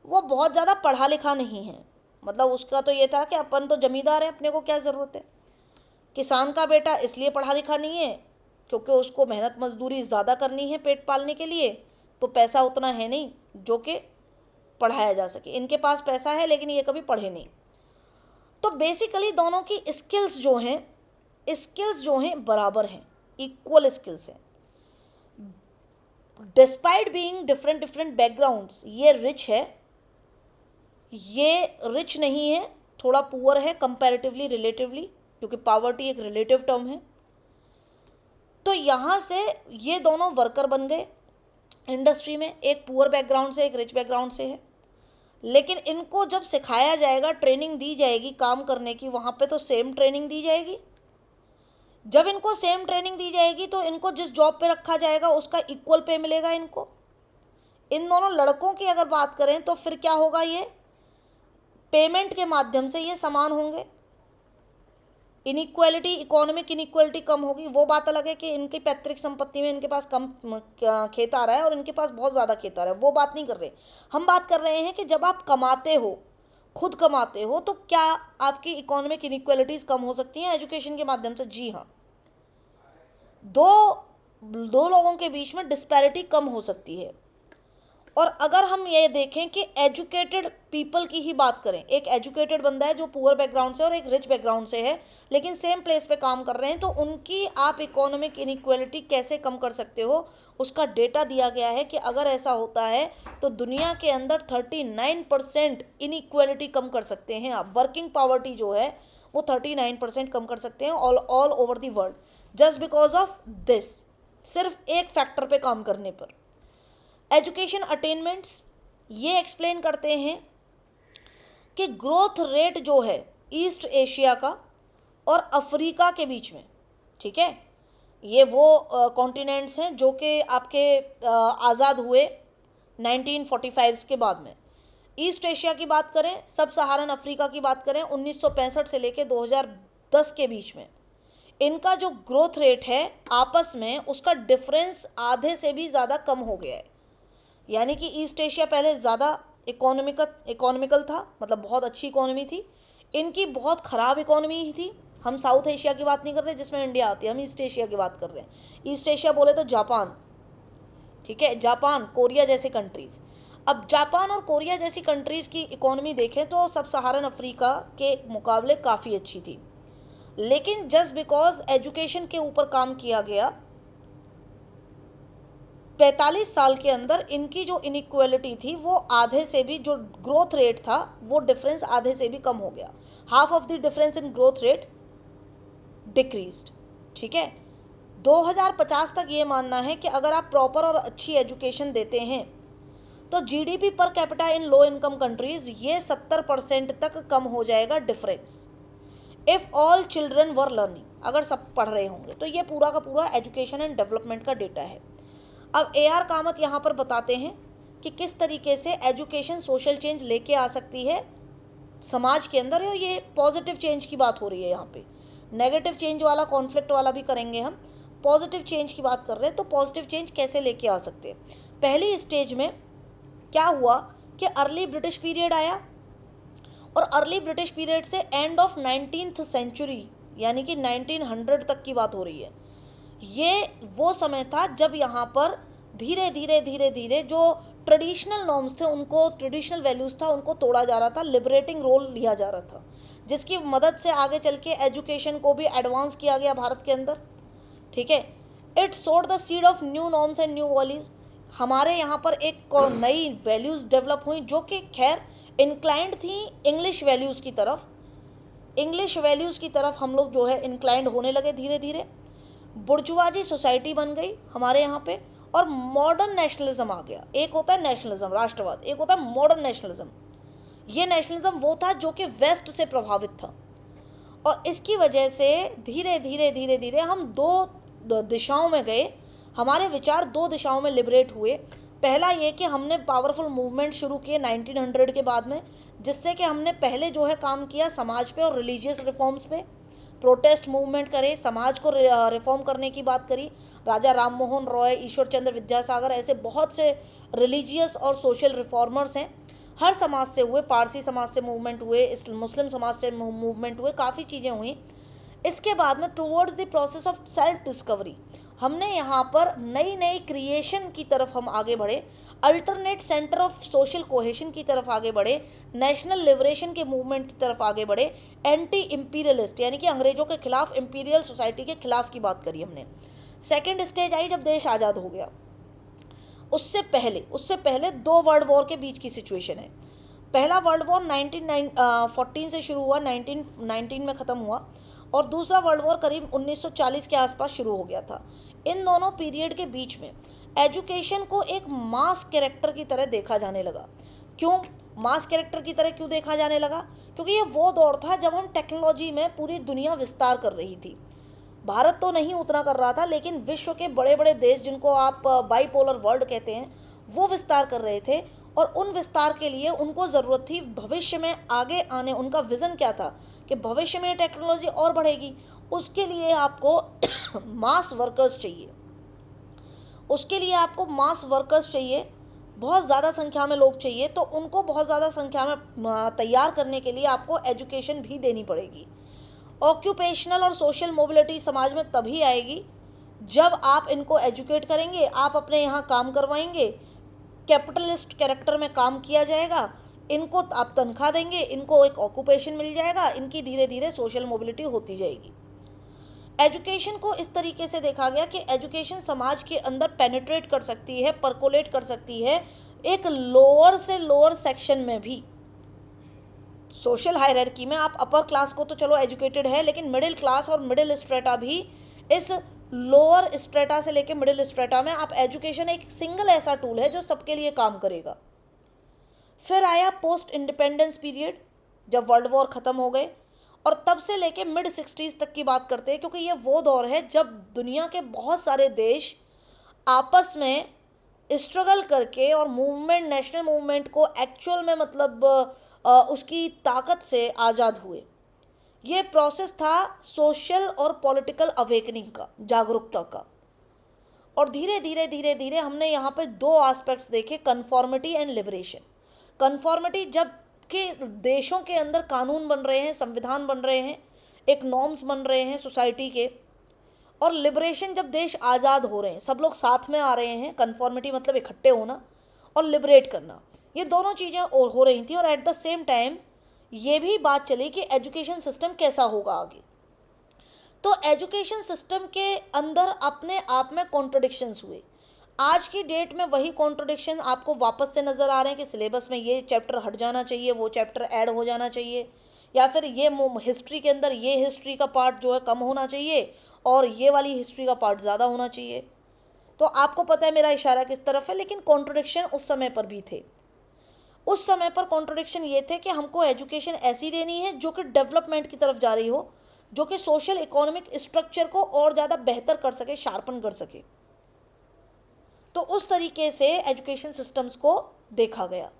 वो बहुत ज़्यादा पढ़ा लिखा नहीं है, मतलब उसका तो ये था कि अपन तो जमींदार है, अपने को क्या ज़रूरत है। किसान का बेटा इसलिए पढ़ा लिखा नहीं है क्योंकि उसको मेहनत मजदूरी ज़्यादा करनी है पेट पालने के लिए, तो पैसा उतना है नहीं जो कि पढ़ाया जा सके। इनके पास पैसा है लेकिन ये कभी पढ़े नहीं। तो बेसिकली दोनों की स्किल्स जो हैं बराबर हैं, इक्वल स्किल्स हैं। डिस्पाइट बीइंग डिफरेंट बैकग्राउंड्स, ये रिच है, ये रिच नहीं है, थोड़ा पुअर है कंपैरेटिवली, रिलेटिवली, क्योंकि पावर्टी एक रिलेटिव टर्म है। तो यहाँ से ये दोनों वर्कर बन गए इंडस्ट्री में, एक पुअर बैकग्राउंड से एक रिच बैकग्राउंड से है, लेकिन इनको जब सिखाया जाएगा, ट्रेनिंग दी जाएगी काम करने की, वहाँ पे तो सेम ट्रेनिंग दी जाएगी। जब इनको सेम ट्रेनिंग दी जाएगी तो इनको जिस जॉब पे रखा जाएगा उसका इक्वल पे मिलेगा इनको। इन दोनों लड़कों की अगर बात करें तो फिर क्या होगा, ये पेमेंट के माध्यम से ये समान होंगे, इनइक्वालिटी, इकोनॉमिक इनइक्वालिटी कम होगी। वो बात अलग है कि इनकी पैतृक संपत्ति में इनके पास कम खेत आ रहा है और इनके पास बहुत ज़्यादा खेत आ रहा है, वो बात नहीं कर रहे। हम बात कर रहे हैं कि जब आप कमाते हो, खुद कमाते हो, तो क्या आपकी इकोनॉमिक इनइक्वालिटीज़ कम हो सकती हैं एजुकेशन के माध्यम से? जी हाँ, दो लोगों के बीच में डिस्पैरिटी कम हो सकती है। और अगर हम ये देखें कि एजुकेटेड पीपल की ही बात करें, एक एजुकेटेड बंदा है जो पुअर बैकग्राउंड से और एक रिच बैकग्राउंड से है, लेकिन सेम प्लेस पे काम कर रहे हैं, तो उनकी आप इकोनॉमिक इनइक्वालिटी कैसे कम कर सकते हो, उसका डेटा दिया गया है कि अगर ऐसा होता है तो दुनिया के अंदर 39% इनइक्वालिटी कम कर सकते हैं आप। वर्किंग पॉवर्टी जो है वो 39% कम कर सकते हैं all over the world, just because of this, सिर्फ एक फैक्टर पे काम करने पर। एजुकेशन अटेनमेंट्स ये एक्सप्लेन करते हैं कि ग्रोथ रेट जो है ईस्ट एशिया का और अफ्रीका के बीच में, ठीक है, ये वो कॉन्टिनेंट्स हैं जो कि आपके आज़ाद हुए 1945 के बाद में। ईस्ट एशिया की बात करें, सब सहारन अफ्रीका की बात करें, 1965 से लेकर 2010 के बीच में इनका जो ग्रोथ रेट है आपस में, उसका डिफरेंस आधे से भी ज़्यादा कम हो गया है। यानी कि ईस्ट एशिया पहले ज़्यादा इकोनॉमिकल था, मतलब बहुत अच्छी इकोनॉमी थी, इनकी बहुत ख़राब इकोनॉमी थी। हम साउथ एशिया की बात नहीं कर रहे जिसमें इंडिया आती है, हम ईस्ट एशिया की बात कर रहे हैं। ईस्ट एशिया बोले तो जापान, ठीक है, जापान, कोरिया जैसे कंट्रीज़। अब जापान और कोरिया जैसी कंट्रीज़ की इकोनॉमी देखें तो सब सहारन अफ्रीका के मुकाबले काफ़ी अच्छी थी, लेकिन जस्ट बिकॉज एजुकेशन के ऊपर काम किया गया, 45 साल के अंदर इनकी जो इनइक्वालिटी थी वो आधे से भी, जो ग्रोथ रेट था वो डिफरेंस आधे से भी कम हो गया। Half of the difference in growth rate decreased, ठीक है। 2050 तक ये मानना है कि अगर आप प्रॉपर और अच्छी एजुकेशन देते हैं तो जीडीपी पर कैपिटा इन लो इनकम कंट्रीज ये 70% तक कम हो जाएगा difference, if all children were learning, अगर सब पढ़ रहे होंगे। तो ये पूरा का पूरा एजुकेशन एंड डेवलपमेंट का डेटा है। अब AR कामत यहाँ पर बताते हैं कि किस तरीके से एजुकेशन सोशल चेंज लेके आ सकती है समाज के अंदर, और ये पॉजिटिव चेंज की बात हो रही है यहाँ पे। नेगेटिव चेंज वाला, कॉन्फ्लिक्ट वाला भी करेंगे हम, पॉजिटिव चेंज की बात कर रहे हैं, तो पॉजिटिव चेंज कैसे लेके आ सकते हैं। पहली स्टेज में क्या हुआ कि अर्ली ब्रिटिश पीरियड आया, और अर्ली ब्रिटिश पीरियड से एंड ऑफ 19th सेंचुरी यानी कि 1900 तक की बात हो रही है। ये वो समय था जब यहाँ पर धीरे धीरे जो ट्रेडिशनल नॉर्म्स थे, उनको, ट्रेडिशनल वैल्यूज़ था, उनको तोड़ा जा रहा था, लिबरेटिंग रोल लिया जा रहा था, जिसकी मदद से आगे चल के एजुकेशन को भी एडवांस किया गया भारत के अंदर, ठीक है। इट सोड the seed of new norms and new values. हमारे यहाँ पर एक नई वैल्यूज़ डेवलप हुई जो कि खैर इंक्लाइंड थी इंग्लिश वैल्यूज़ की तरफ। इंग्लिश वैल्यूज़ की तरफ हम लोग जो है इंक्लाइंड होने लगे धीरे धीरे। बुर्जुआजी सोसाइटी बन गई हमारे यहाँ पे, और मॉडर्न नेशनलिज्म आ गया। एक होता है नेशनलिज्म, राष्ट्रवाद, एक होता है मॉडर्न नेशनलिज्म। ये नेशनलिज्म वो था जो कि वेस्ट से प्रभावित था, और इसकी वजह से धीरे धीरे हम दो दिशाओं में गए। हमारे विचार दो दिशाओं में लिबरेट हुए। पहला ये कि हमने पावरफुल मूवमेंट शुरू किए 1900 के बाद में, जिससे कि हमने पहले जो है काम किया समाज पे और रिलीजियस रिफॉर्म्स पे, प्रोटेस्ट मूवमेंट करे, समाज को रिफॉर्म करने की बात करी। राजा राम मोहन रॉय, ईश्वर चंद्र विद्यासागर, ऐसे बहुत से रिलीजियस और सोशल रिफॉर्मर्स हैं। हर समाज से हुए, पारसी समाज से मूवमेंट हुए, इस मुस्लिम समाज से मूवमेंट हुए, काफ़ी चीज़ें हुई। इसके बाद में towards the process of self discovery हमने यहाँ पर नई क्रिएशन की तरफ हम आगे बढ़े, alternate centre of social cohesion की तरफ आगे बढ़े, नेशनल लिबरेशन के मूवमेंट की तरफ आगे बढ़े, एंटी इम्पीरियलिस्ट यानी कि अंग्रेजों के खिलाफ, इम्पीरियल सोसाइटी के खिलाफ की बात करी हमने। सेकेंड स्टेज आई जब देश आज़ाद हो गया। उससे पहले दो वर्ल्ड वॉर के बीच की सिचुएशन है। पहला वर्ल्ड वॉर 1914 से शुरू हुआ, 1919 में ख़त्म हुआ, और दूसरा वर्ल्ड वॉर करीब 1940 के आसपास शुरू हो गया था। इन दोनों पीरियड के बीच में एजुकेशन को एक मास कैरेक्टर की तरह देखा जाने लगा। क्यों मास कैरेक्टर की तरह क्यों देखा जाने लगा? क्योंकि ये वो दौर था जब हम टेक्नोलॉजी में पूरी दुनिया विस्तार कर रही थी। भारत तो नहीं उतना कर रहा था, लेकिन विश्व के बड़े बड़े देश जिनको आप बाइपोलर वर्ल्ड कहते हैं वो विस्तार कर रहे थे, और उन विस्तार के लिए उनको ज़रूरत थी भविष्य में आगे आने। उनका विज़न क्या था कि भविष्य में टेक्नोलॉजी और बढ़ेगी, उसके लिए आपको मास वर्कर्स चाहिए, उसके लिए आपको मास वर्कर्स चाहिए, बहुत ज़्यादा संख्या में लोग चाहिए। तो उनको बहुत ज़्यादा संख्या में तैयार करने के लिए आपको एजुकेशन भी देनी पड़ेगी। ऑक्यूपेशनल और सोशल मोबिलिटी समाज में तभी आएगी जब आप इनको एजुकेट करेंगे, आप अपने यहाँ काम करवाएंगे, कैपिटलिस्ट कैरेक्टर में काम किया जाएगा, इनको आप तनख्वाह देंगे, इनको एक ऑक्यूपेशन मिल जाएगा, इनकी धीरे धीरे सोशल मोबिलिटी होती जाएगी। एजुकेशन को इस तरीके से देखा गया कि एजुकेशन समाज के अंदर पेनिट्रेट कर सकती है, परकोलेट कर सकती है एक लोअर से लोअर सेक्शन में भी। सोशल हायरार्की में आप अपर क्लास को तो चलो एजुकेटेड है, लेकिन मिडिल क्लास और मिडिल स्ट्रेटा भी, इस लोअर स्ट्रेटा से लेकर मिडिल स्ट्रेटा में आप एजुकेशन एक सिंगल ऐसा टूल है जो सबके लिए काम करेगा। फिर आया पोस्ट इंडिपेंडेंस पीरियड, जब वर्ल्ड वॉर ख़त्म हो गए, और तब से लेके मिड 60s तक की बात करते हैं, क्योंकि ये वो दौर है जब दुनिया के बहुत सारे देश आपस में स्ट्रगल करके और मूवमेंट, नेशनल मूवमेंट को एक्चुअल में मतलब उसकी ताकत से आज़ाद हुए। ये प्रोसेस था सोशल और पॉलिटिकल अवेकनिंग का, जागरूकता का। और धीरे धीरे धीरे धीरे हमने यहाँ पे दो एस्पेक्ट्स देखे, कन्फॉर्मिटी एंड लिबरेशन। कन्फॉर्मिटी, जब के देशों के अंदर कानून बन रहे हैं, संविधान बन रहे हैं, एक नॉर्म्स बन रहे हैं सोसाइटी के, और लिबरेशन, जब देश आज़ाद हो रहे हैं, सब लोग साथ में आ रहे हैं। कन्फॉर्मिटी मतलब इकट्ठे होना, और लिबरेट करना, ये दोनों चीज़ें हो रही थी। और एट द सेम टाइम ये भी बात चली कि एजुकेशन सिस्टम कैसा होगा आगे। तो एजुकेशन सिस्टम के अंदर अपने आप में कॉन्ट्रडिक्शंस हुए। आज की डेट में वही कॉन्ट्रडिक्शन आपको वापस से नज़र आ रहे हैं कि सिलेबस में ये चैप्टर हट जाना चाहिए, वो चैप्टर ऐड हो जाना चाहिए, या फिर ये हिस्ट्री के अंदर ये हिस्ट्री का पार्ट जो है कम होना चाहिए और ये वाली हिस्ट्री का पार्ट ज़्यादा होना चाहिए। तो आपको पता है मेरा इशारा किस तरफ है। लेकिन कॉन्ट्रडिक्शन उस समय पर भी थे। उस समय पर कॉन्ट्रडिक्शन ये थे कि हमको एजुकेशन ऐसी देनी है जो कि डेवलपमेंट की तरफ जा रही हो, जो कि सोशल इकोनॉमिक स्ट्रक्चर को और ज़्यादा बेहतर कर सके, शार्पन कर सके। तो उस तरीके से एजुकेशन सिस्टम्स को देखा गया।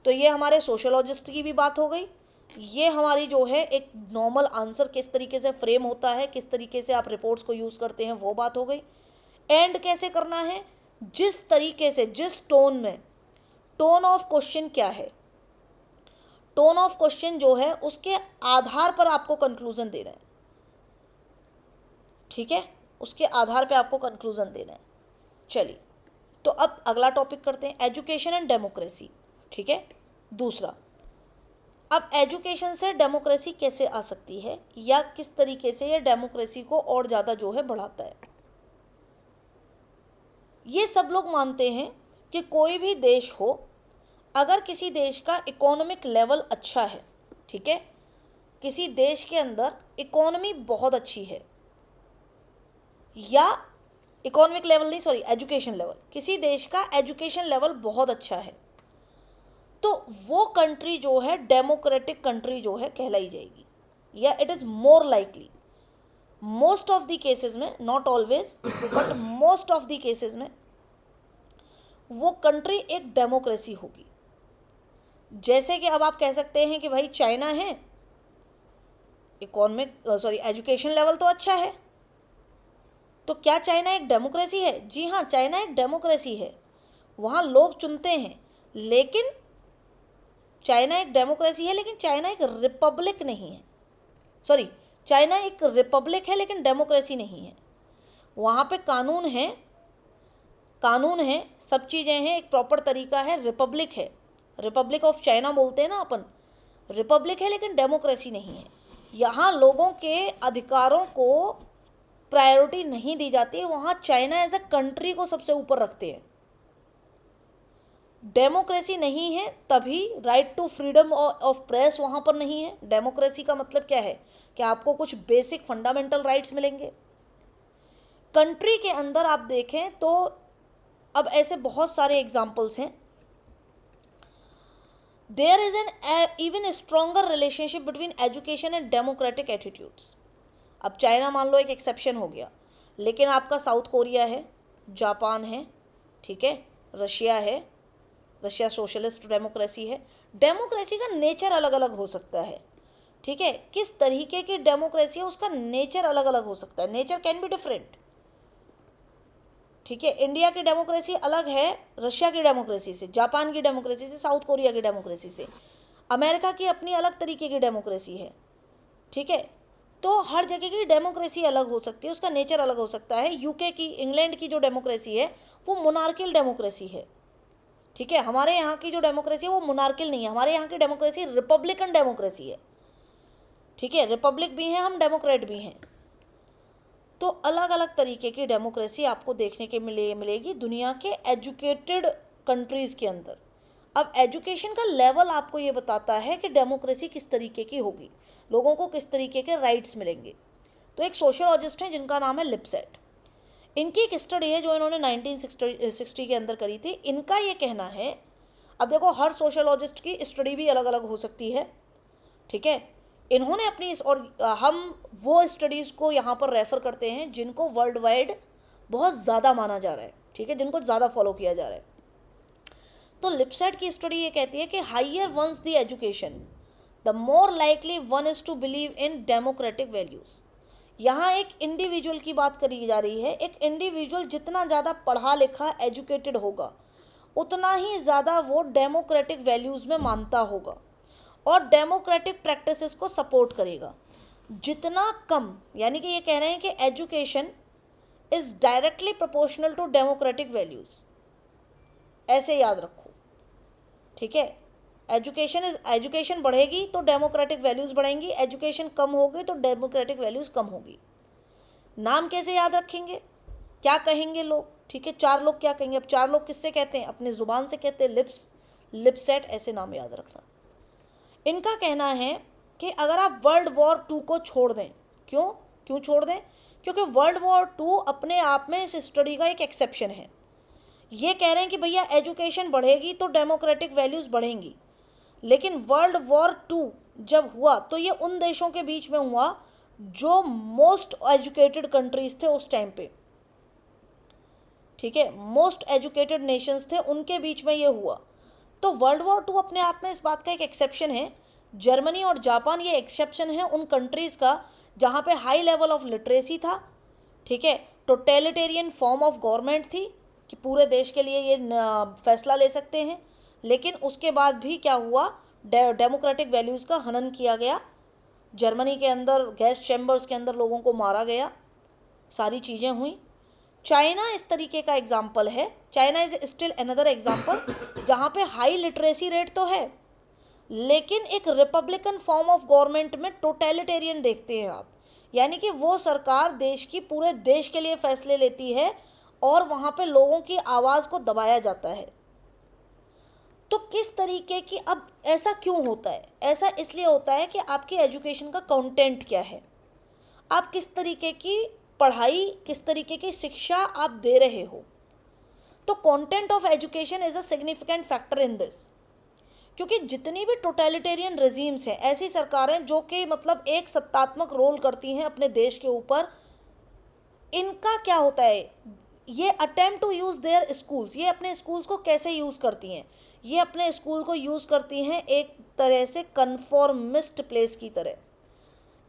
तो ये हमारे सोशोलॉजिस्ट की भी बात हो गई। ये हमारी जो है एक नॉर्मल आंसर किस तरीके से फ्रेम होता है, किस तरीके से आप रिपोर्ट्स को यूज़ करते हैं, वो बात हो गई। एंड कैसे करना है, जिस तरीके से, जिस टोन में, टोन ऑफ क्वेश्चन क्या है, टोन ऑफ क्वेश्चन जो है उसके आधार पर आपको कंक्लूजन देना है। ठीक है, उसके आधार पे आपको कंक्लूजन देना है। चलिए, तो अब अगला टॉपिक करते हैं, एजुकेशन एंड डेमोक्रेसी। ठीक है, दूसरा, अब एजुकेशन से डेमोक्रेसी कैसे आ सकती है, या किस तरीके से ये डेमोक्रेसी को और ज़्यादा जो है बढ़ाता है। ये सब लोग मानते हैं कि कोई भी देश हो, अगर किसी देश का इकोनॉमिक लेवल अच्छा है, ठीक है, किसी देश के अंदर इकोनॉमी बहुत अच्छी है, या इकोनॉमिक लेवल नहीं, सॉरी, एजुकेशन लेवल, किसी देश का एजुकेशन लेवल बहुत अच्छा है, तो वो कंट्री जो है डेमोक्रेटिक कंट्री जो है कहलाई जाएगी, या it is more likely, most of the cases में, not always but most of the cases में वो कंट्री एक डेमोक्रेसी होगी। जैसे कि अब आप कह सकते हैं कि भाई चाइना है, एजुकेशन लेवल तो अच्छा है, तो क्या चाइना एक डेमोक्रेसी है? जी हाँ, चाइना एक डेमोक्रेसी है, वहाँ लोग चुनते हैं, लेकिन चाइना एक डेमोक्रेसी है, लेकिन चाइना एक रिपब्लिक नहीं है। सॉरी, चाइना एक रिपब्लिक है लेकिन डेमोक्रेसी नहीं है। वहाँ पे कानून है, सब चीज़ें हैं, एक प्रॉपर तरीका है, रिपब्लिक है, रिपब्लिक ऑफ चाइना बोलते हैं ना अपन, रिपब्लिक है लेकिन डेमोक्रेसी नहीं है। यहाँ लोगों के अधिकारों को प्रायोरिटी नहीं दी जाती है, वहाँ चाइना एज अ कंट्री को सबसे ऊपर रखते हैं। डेमोक्रेसी नहीं है, तभी right to freedom of press वहाँ पर नहीं है। डेमोक्रेसी का मतलब क्या है कि आपको कुछ बेसिक फंडामेंटल राइट्स मिलेंगे। कंट्री के अंदर आप देखें तो अब ऐसे बहुत सारे एग्जाम्पल्स हैं। There is an even stronger relationship between education and democratic attitudes. अब चाइना मान लो एक एक्सेप्शन हो गया, लेकिन आपका साउथ कोरिया है, जापान है, ठीक है, रशिया है, रशिया सोशलिस्ट डेमोक्रेसी है। डेमोक्रेसी का नेचर अलग अलग हो सकता है, ठीक है, किस तरीके की डेमोक्रेसी है उसका नेचर अलग अलग हो सकता है, नेचर कैन बी डिफरेंट, ठीक है। इंडिया की डेमोक्रेसी अलग है रशिया की डेमोक्रेसी से, जापान की डेमोक्रेसी से, साउथ कोरिया की डेमोक्रेसी से। अमेरिका की अपनी अलग तरीके की डेमोक्रेसी है, ठीक है। तो हर जगह की डेमोक्रेसी अलग हो सकती है, उसका नेचर अलग हो सकता है। यूके की, इंग्लैंड की जो डेमोक्रेसी है वो मोनार्कियल डेमोक्रेसी है, ठीक है। हमारे यहाँ की जो डेमोक्रेसी है वो मोनार्कियल नहीं है, हमारे यहाँ की डेमोक्रेसी रिपब्लिकन डेमोक्रेसी है, ठीक है। रिपब्लिक भी हैं हम, डेमोक्रेट भी हैं। तो अलग अलग तरीके की डेमोक्रेसी आपको देखने के मिलेगी दुनिया के एजुकेटेड कंट्रीज़ के अंदर। अब एजुकेशन का लेवल आपको ये बताता है कि डेमोक्रेसी किस तरीके की होगी, लोगों को किस तरीके के राइट्स मिलेंगे। तो एक सोशियोलॉजिस्ट हैं जिनका नाम है लिपसेट। इनकी एक स्टडी है जो इन्होंने 1960 के अंदर करी थी। इनका ये कहना है, अब देखो हर सोशियोलॉजिस्ट की स्टडी भी अलग अलग हो सकती है, ठीक है। इन्होंने अपनी और हम वो स्टडीज़ को यहाँ पर रेफ़र करते हैं जिनको वर्ल्ड वाइड बहुत ज़्यादा माना जा रहा है, ठीक है, जिनको ज़्यादा फॉलो किया जा रहा है। तो लिपसेट की स्टडी ये कहती है कि higher one's the education the more likely one is to believe in democratic values. यहाँ एक इंडिविजुअल की बात करी जा रही है। एक इंडिविजुअल जितना ज़्यादा पढ़ा लिखा एजुकेटेड होगा उतना ही ज़्यादा वो डेमोक्रेटिक वैल्यूज़ में मानता होगा और डेमोक्रेटिक प्रैक्टिसेस को सपोर्ट करेगा। जितना कम, यानी कि ये कह रहे हैं कि education is directly proportional to democratic values, ऐसे याद रखो, ठीक है। एजुकेशन बढ़ेगी तो डेमोक्रेटिक वैल्यूज़ बढ़ेंगी, एजुकेशन कम होगी तो डेमोक्रेटिक वैल्यूज़ कम होगी। नाम कैसे याद रखेंगे, क्या कहेंगे लोग, ठीक है, चार लोग क्या कहेंगे। अब चार लोग किससे कहते हैं, अपनी ज़ुबान से कहते हैं, लिपसेट, ऐसे नाम याद रखना। इनका कहना है कि अगर आप वर्ल्ड वॉर 2 को छोड़ दें, क्यों छोड़ दें, क्योंकि वर्ल्ड वॉर 2 अपने आप में इस स्टडी का एक एक्सेप्शन है। ये कह रहे हैं कि भैया एजुकेशन बढ़ेगी तो डेमोक्रेटिक वैल्यूज़ बढ़ेंगी, लेकिन वर्ल्ड वॉर 2 जब हुआ तो ये उन देशों के बीच में हुआ जो मोस्ट एजुकेटेड कंट्रीज़ थे उस टाइम पे, ठीक है, मोस्ट एजुकेटेड नेशंस थे, उनके बीच में ये हुआ। तो वर्ल्ड वॉर 2 अपने आप में इस बात का एक एक्सेप्शन है। जर्मनी और जापान ये एक्सेप्शन है उन कंट्रीज़ का जहाँ पे हाई लेवल ऑफ लिटरेसी था, ठीक है, टोटलिटेरियन फॉर्म ऑफ गवर्नमेंट थी कि पूरे देश के लिए ये फैसला ले सकते हैं, लेकिन उसके बाद भी क्या हुआ, डेमोक्रेटिक वैल्यूज़ का हनन किया गया। जर्मनी के अंदर गैस चैम्बर्स के अंदर लोगों को मारा गया, सारी चीज़ें हुई। चाइना इस तरीके का एग्जाम्पल है। China is still another example जहाँ पे हाई लिटरेसी रेट तो है, लेकिन एक रिपब्लिकन फॉर्म ऑफ गवर्नमेंट में टोटलिटेरियन देखते हैं आप, यानी कि वो सरकार देश की, पूरे देश के लिए फैसले लेती है और वहाँ पे लोगों की आवाज़ को दबाया जाता है। तो किस तरीके की, अब ऐसा क्यों होता है, ऐसा इसलिए होता है कि आपकी एजुकेशन का कंटेंट क्या है, आप किस तरीके की पढ़ाई, किस तरीके की शिक्षा आप दे रहे हो। तो content of education is a significant factor in this, क्योंकि जितनी भी टोटलिटेरियन रेजीम्स हैं, ऐसी सरकारें जो कि मतलब एक सत्तात्मक रोल करती हैं अपने देश के ऊपर, इनका क्या होता है, ये attempt to use their schools, ये अपने स्कूल्स को कैसे यूज़ करती हैं, ये अपने स्कूल को यूज़ करती हैं एक तरह से कन्फॉर्मिस्ट प्लेस की तरह,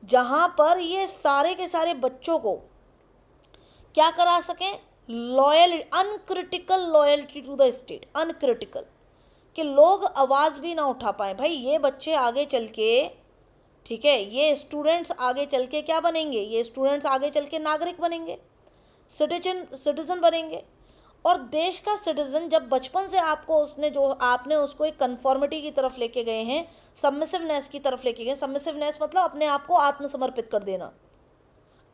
जहाँ पर ये सारे के सारे बच्चों को क्या करा सकें, uncritical loyalty to the state, uncritical, कि लोग आवाज़ भी ना उठा पाएँ। भाई ये बच्चे आगे चल के, ठीक है, ये स्टूडेंट्स आगे चल के क्या बनेंगे, ये स्टूडेंट्स आगे चल के नागरिक बनेंगे, सिटीजन बनेंगे। और देश का सिटीजन जब बचपन से आपने उसको एक कन्फॉर्मिटी की तरफ लेके गए हैं, सबमिसिवनेस की तरफ लेके गए, सबमिसिवनेस मतलब अपने आप को आत्मसमर्पित कर देना,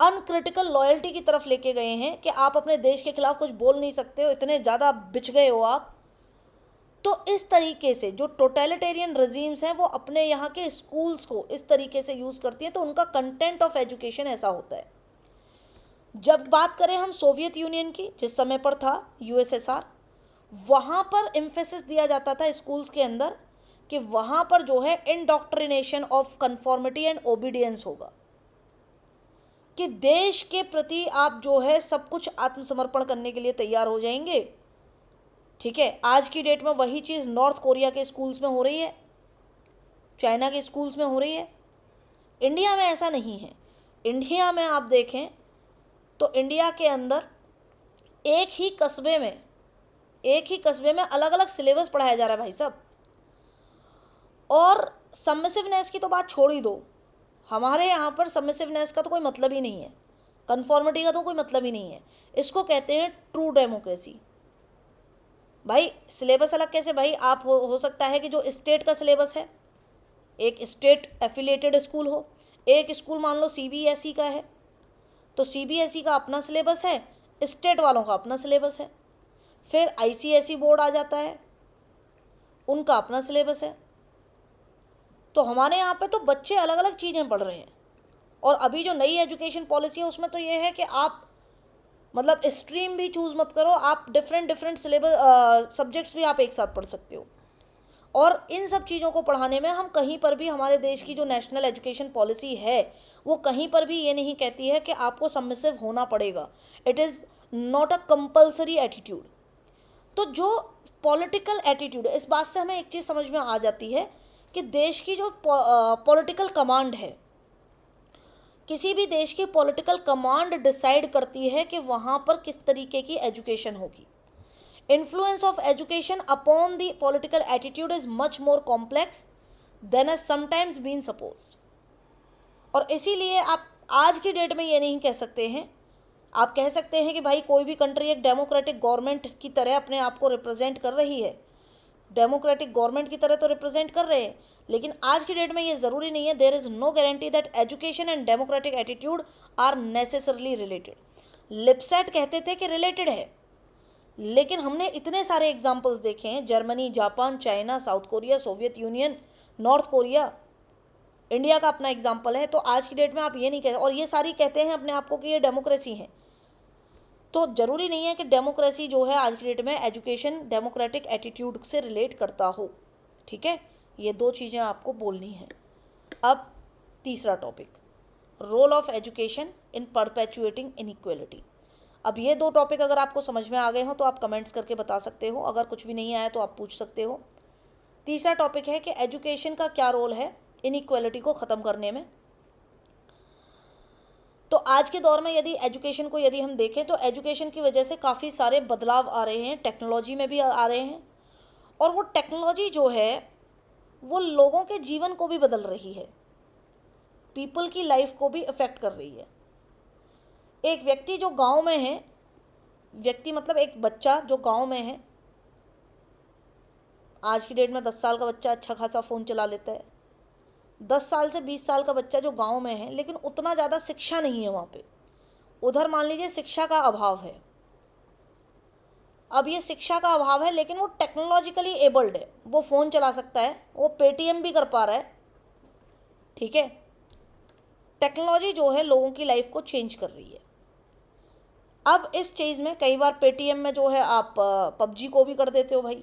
अनक्रिटिकल लॉयल्टी की तरफ लेके गए हैं कि आप अपने देश के खिलाफ कुछ बोल नहीं सकते हो, इतने ज़्यादा बिछ गए हो आप। तो इस तरीके से जो टोटलिटेरियन रेजीम्स हैं वो अपने यहाँ के स्कूल्स को इस तरीके से यूज़ करती हैं, तो उनका कंटेंट ऑफ एजुकेशन ऐसा होता है। जब बात करें हम सोवियत यूनियन की, जिस समय पर था यूएसएसआर, वहाँ पर एम्फेसिस दिया जाता था स्कूल्स के अंदर कि वहाँ पर जो है indoctrination of conformity and obedience होगा, कि देश के प्रति आप जो है सब कुछ आत्मसमर्पण करने के लिए तैयार हो जाएंगे। ठीक है, आज की डेट में वही चीज़ नॉर्थ कोरिया के स्कूल्स में हो रही है, चाइना के स्कूल्स में हो रही है। इंडिया में ऐसा नहीं है। इंडिया में आप देखें तो इंडिया के अंदर एक ही कस्बे में अलग अलग सिलेबस पढ़ाया जा रहा है भाई साहब। और सबमिसिवनेस की तो बात छोड़ ही दो, हमारे यहाँ पर सबमिसिवनेस का तो कोई मतलब ही नहीं है, कन्फॉर्मिटी का तो कोई मतलब ही नहीं है। इसको कहते हैं ट्रू डेमोक्रेसी। भाई सिलेबस अलग कैसे भाई? आप हो सकता है कि जो स्टेट का सिलेबस है, एक स्टेट एफिलिएटेड स्कूल हो, एक स्कूल मान लो सीबीएसई का है, तो सीबीएसई का अपना सिलेबस है, स्टेट वालों का अपना सिलेबस है। फिर आईसीएसई बोर्ड आ जाता है, उनका अपना सिलेबस है। तो हमारे यहाँ पे तो बच्चे अलग अलग चीज़ें पढ़ रहे हैं। और अभी जो नई एजुकेशन पॉलिसी है उसमें तो ये है कि आप मतलब स्ट्रीम भी चूज़ मत करो, आप डिफरेंट सिलेबस सब्जेक्ट्स भी आप एक साथ पढ़ सकते हो। और इन सब चीज़ों को पढ़ाने में हम कहीं पर भी, हमारे देश की जो नेशनल एजुकेशन पॉलिसी है वो कहीं पर भी ये नहीं कहती है कि आपको सबमिसिव होना पड़ेगा। It is not a compulsory attitude. तो जो पॉलिटिकल एटीट्यूड है, इस बात से हमें एक चीज़ समझ में आ जाती है कि देश की जो पॉलिटिकल कमांड है, किसी भी देश की पॉलिटिकल कमांड डिसाइड करती है कि वहाँ पर किस तरीके की एजुकेशन होगी। Influence of education upon the political attitude is much more complex than has sometimes been supposed. और इसीलिए आप आज की डेट में ये नहीं कह सकते हैं, आप कह सकते हैं कि भाई कोई भी कंट्री एक डेमोक्रेटिक गवर्नमेंट की तरह अपने आप को रिप्रेजेंट कर रही है, डेमोक्रेटिक गवर्नमेंट की तरह तो रिप्रेजेंट कर रहे हैं, लेकिन आज की डेट में ये ज़रूरी नहीं है। There is no guarantee that education and democratic attitude are necessarily related. Lipset कहते थे कि रिलेटेड है, लेकिन हमने इतने सारे एग्जाम्पल्स देखे हैं, Germany, Japan, China, south Korea, Soviet union, north Korea, India का अपना एग्जाम्पल है। तो आज की डेट में आप ये नहीं कहते, और ये सारी कहते हैं अपने आप को कि ये डेमोक्रेसी है। तो ज़रूरी नहीं है कि डेमोक्रेसी जो है आज की डेट में एजुकेशन डेमोक्रेटिक एटीट्यूड से रिलेट करता हो। ठीक है, ये दो चीज़ें आपको बोलनी हैं। अब तीसरा topic, role of education in perpetuating inequality. अब ये दो टॉपिक अगर आपको समझ में आ गए हो तो आप कमेंट्स करके बता सकते हो, अगर कुछ भी नहीं आया तो आप पूछ सकते हो। तीसरा टॉपिक है कि एजुकेशन का क्या रोल है इनइक्वालिटी को ख़त्म करने में। तो आज के दौर में यदि एजुकेशन को यदि हम देखें तो एजुकेशन की वजह से काफ़ी सारे बदलाव आ रहे हैं, टेक्नोलॉजी में भी आ रहे हैं, और वो टेक्नोलॉजी जो है वो लोगों के जीवन को भी बदल रही है, पीपल की लाइफ को भी अफेक्ट कर रही है। एक व्यक्ति जो गांव में है, व्यक्ति मतलब एक बच्चा जो गांव में है, आज की डेट में 10 साल का बच्चा अच्छा खासा फ़ोन चला लेता है। 10 साल से 20 साल का बच्चा जो गांव में है, लेकिन उतना ज़्यादा शिक्षा नहीं है वहाँ पे, उधर मान लीजिए शिक्षा का अभाव है। अब ये शिक्षा का अभाव है लेकिन वो टेक्नोलॉजिकली एबल्ड है, वो फ़ोन चला सकता है, वो पेटीएम भी कर पा रहा है। ठीक है, टेक्नोलॉजी जो है लोगों की लाइफ को चेंज कर रही है। अब इस चीज़ में कई बार पेटीएम में जो है आप पबजी को भी कर देते हो भाई,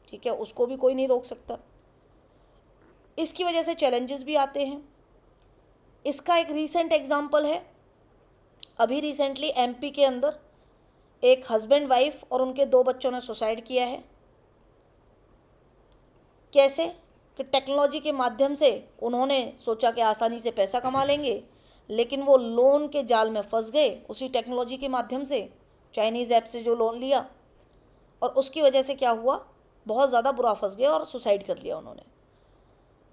ठीक है, उसको भी कोई नहीं रोक सकता। इसकी वजह से चैलेंजेस भी आते हैं। इसका एक रीसेंट एग्जांपल है, अभी रिसेंटली एमपी के अंदर एक हस्बैंड वाइफ और उनके 2 बच्चों ने सुसाइड किया है। कैसे कि टेक्नोलॉजी के माध्यम से उन्होंने सोचा कि आसानी से पैसा कमा लेंगे, लेकिन वो लोन के जाल में फंस गए उसी टेक्नोलॉजी के माध्यम से, चाइनीज़ ऐप से जो लोन लिया, और उसकी वजह से क्या हुआ, बहुत ज़्यादा बुरा फंस गए और सुसाइड कर लिया उन्होंने।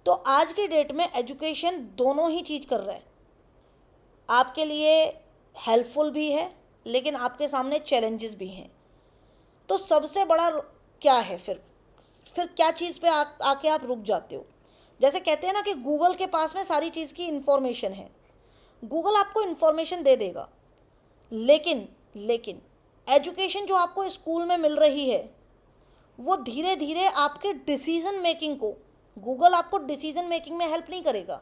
तो आज की डेट में एजुकेशन दोनों ही चीज़ कर रहा है, आपके लिए हेल्पफुल भी है लेकिन आपके सामने चैलेंजेस भी हैं। तो सबसे बड़ा क्या है फिर क्या चीज़ पे आके आप रुक जाते हो? जैसे कहते हैं ना कि गूगल के पास में सारी चीज़ की इन्फॉर्मेशन है, गूगल आपको इन्फॉर्मेशन दे देगा, लेकिन एजुकेशन जो आपको स्कूल में मिल रही है वो धीरे धीरे आपके डिसीज़न मेकिंग को, गूगल आपको डिसीज़न मेकिंग में हेल्प नहीं करेगा।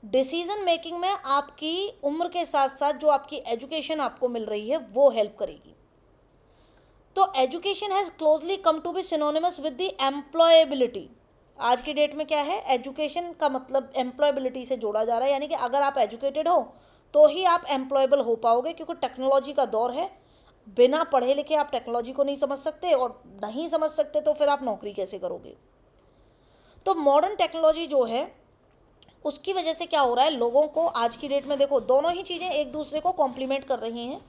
डिसीजन मेकिंग में आपकी उम्र के साथ साथ जो आपकी एजुकेशन आपको मिल रही है वो हेल्प करेगी। तो education has closely come to be synonymous with the employability. आज की डेट में क्या है, एजुकेशन का मतलब एम्प्लॉयबिलिटी से जोड़ा जा रहा है, यानी कि अगर आप एजुकेटेड हो तो ही आप एम्प्लॉयबल हो पाओगे, क्योंकि टेक्नोलॉजी का दौर है। बिना पढ़े लिखे आप टेक्नोलॉजी को नहीं समझ सकते, और नहीं समझ सकते तो फिर आप नौकरी कैसे करोगे। तो मॉडर्न टेक्नोलॉजी जो है उसकी वजह से क्या हो रहा है, लोगों को आज की डेट में देखो दोनों ही चीज़ें एक दूसरे को कॉम्प्लीमेंट कर रही हैं।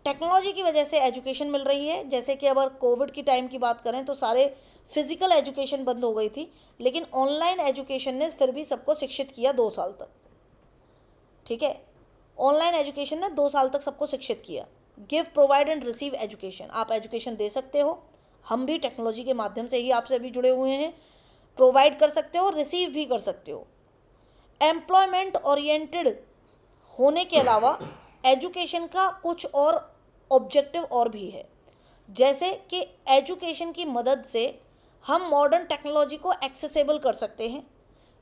टेक्नोलॉजी की वजह से एजुकेशन मिल रही है, जैसे कि अगर कोविड की टाइम की बात करें तो सारे फिजिकल एजुकेशन बंद हो गई थी, लेकिन ऑनलाइन एजुकेशन ने फिर भी सबको शिक्षित किया 2 साल तक। ठीक है, ऑनलाइन एजुकेशन ने 2 साल तक सबको शिक्षित किया। Give, provide and receive education, आप एजुकेशन दे सकते हो, हम भी टेक्नोलॉजी के माध्यम से ही आपसे अभी जुड़े हुए हैं। प्रोवाइड कर सकते हो, रिसीव भी कर सकते हो। एम्प्लॉयमेंट ओरिएंटेड होने के अलावा एजुकेशन का कुछ और ऑब्जेक्टिव और भी है, जैसे कि एजुकेशन की मदद से हम मॉडर्न टेक्नोलॉजी को एक्सेसिबल कर सकते हैं,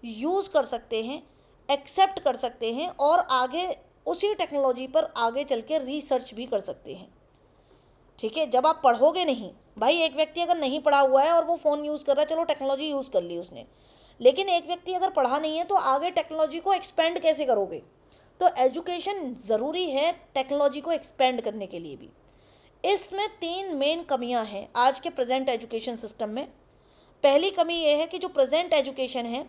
यूज़ कर सकते हैं, एक्सेप्ट कर सकते हैं, और आगे उसी टेक्नोलॉजी पर आगे चल के रिसर्च भी कर सकते हैं। ठीक है, जब आप पढ़ोगे नहीं, भाई एक व्यक्ति अगर नहीं पढ़ा हुआ है और वो फ़ोन यूज़ कर रहा है, चलो टेक्नोलॉजी यूज़ कर ली उसने, लेकिन एक व्यक्ति अगर पढ़ा नहीं है तो आगे टेक्नोलॉजी को एक्सपेंड कैसे करोगे। तो एजुकेशन ज़रूरी है टेक्नोलॉजी को एक्सपेंड करने के लिए भी। इसमें 3 मेन कमियां हैं आज के प्रेजेंट एजुकेशन सिस्टम में। पहली कमी ये है कि जो प्रेजेंट एजुकेशन है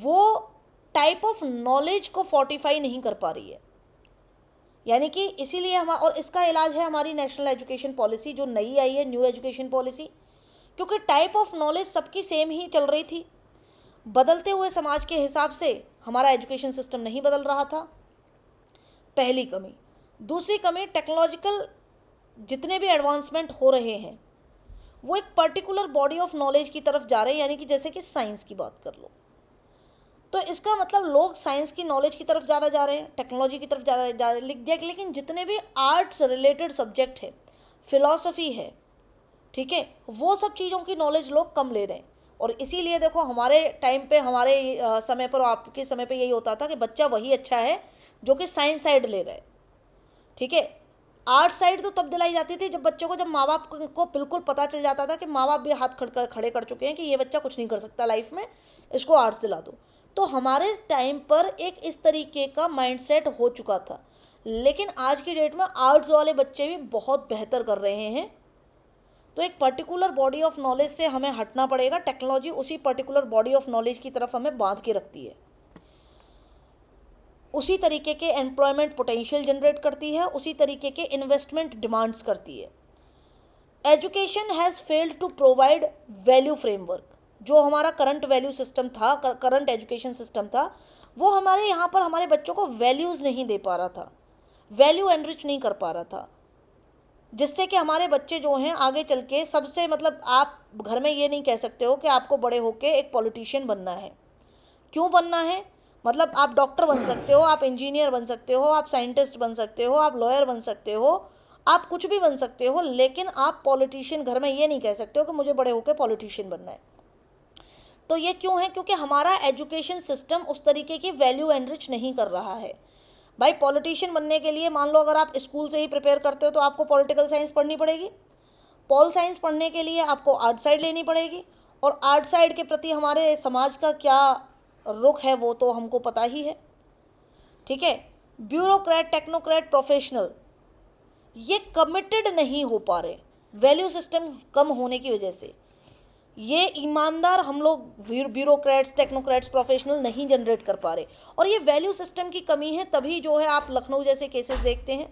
वो टाइप ऑफ नॉलेज को फोर्टिफाई नहीं कर पा रही है, यानी कि इसीलिए हम, और इसका इलाज है हमारी नेशनल एजुकेशन पॉलिसी जो नई आई है, न्यू एजुकेशन पॉलिसी, क्योंकि टाइप ऑफ नॉलेज सबकी सेम ही चल रही थी। बदलते हुए समाज के हिसाब से हमारा एजुकेशन सिस्टम नहीं बदल रहा था, पहली कमी। दूसरी कमी, टेक्नोलॉजिकल जितने भी एडवांसमेंट हो रहे हैं वो एक पर्टिकुलर बॉडी ऑफ नॉलेज की तरफ जा रहे हैं, यानी कि जैसे कि साइंस की बात कर लो, तो इसका मतलब लोग साइंस की नॉलेज की तरफ ज़्यादा जा रहे हैं, टेक्नोलॉजी की तरफ जा रहे हैं। लेकिन जितने भी आर्ट्स रिलेटेड सब्जेक्ट है, फिलॉसफी है, ठीक है, वो सब चीज़ों की नॉलेज लोग कम ले रहे हैं। और इसीलिए देखो हमारे टाइम पे, हमारे समय पर, आपके समय पे यही होता था कि बच्चा वही अच्छा है जो कि साइंस साइड ले रहा है। ठीक है, आर्ट साइड तो तब दिलाई जाती थी जब बच्चों को, जब माँ बाप को बिल्कुल पता चल जाता था कि माँ बाप भी हाथ खड़े कर चुके हैं कि ये बच्चा कुछ नहीं कर सकता लाइफ में, इसको आर्ट्स दिला दो। तो हमारे टाइम पर एक इस तरीके का माइंडसेट हो चुका था, लेकिन आज की डेट में आर्ट्स वाले बच्चे भी बहुत बेहतर कर रहे हैं। तो एक पर्टिकुलर बॉडी ऑफ नॉलेज से हमें हटना पड़ेगा, टेक्नोलॉजी उसी पर्टिकुलर बॉडी ऑफ नॉलेज की तरफ हमें बांध के रखती है, उसी तरीके के एम्प्लॉयमेंट पोटेंशियल जनरेट करती है, उसी तरीके के इन्वेस्टमेंट डिमांड्स करती है। Education has failed to provide value framework. जो हमारा करंट वैल्यू सिस्टम था, करंट एजुकेशन सिस्टम था, वो हमारे यहाँ पर हमारे बच्चों को वैल्यूज़ नहीं दे पा रहा था, वैल्यू एनरिच नहीं कर पा रहा था, जिससे कि हमारे बच्चे जो हैं आगे चल के सबसे, मतलब आप घर में ये नहीं कह सकते हो कि आपको बड़े होके एक पॉलिटिशियन बनना है। क्यों बनना है, मतलब आप डॉक्टर बन सकते हो, आप इंजीनियर बन सकते हो, आप साइंटिस्ट बन सकते हो, आप लॉयर बन सकते हो, आप कुछ भी बन सकते हो, लेकिन आप पॉलिटिशियन घर में ये नहीं कह सकते हो कि मुझे बड़े होकर पॉलिटिशियन बनना है। तो ये क्यों है, क्योंकि हमारा एजुकेशन सिस्टम उस तरीके की वैल्यू एनरिच नहीं कर रहा है। भाई पॉलिटिशियन बनने के लिए मान लो अगर आप स्कूल से ही प्रिपेयर करते हो तो आपको पॉलिटिकल साइंस पढ़नी पड़ेगी, पॉल साइंस पढ़ने के लिए आपको आर्ट साइड लेनी पड़ेगी, और आर्ट साइड के प्रति हमारे समाज का क्या रुख है वो तो हमको पता ही है। ठीक है, ब्यूरोक्रेट, टेक्नोक्रेट, प्रोफेशनल ये कमिटेड नहीं हो पा रहे, वैल्यू सिस्टम कम होने की वजह से। ये ईमानदार हम लोग ब्यूरोक्रेट्स, टेक्नोक्रेट्स, प्रोफेशनल नहीं जनरेट कर पा रहे, और ये वैल्यू सिस्टम की कमी है। तभी जो है आप लखनऊ जैसे केसेस देखते हैं।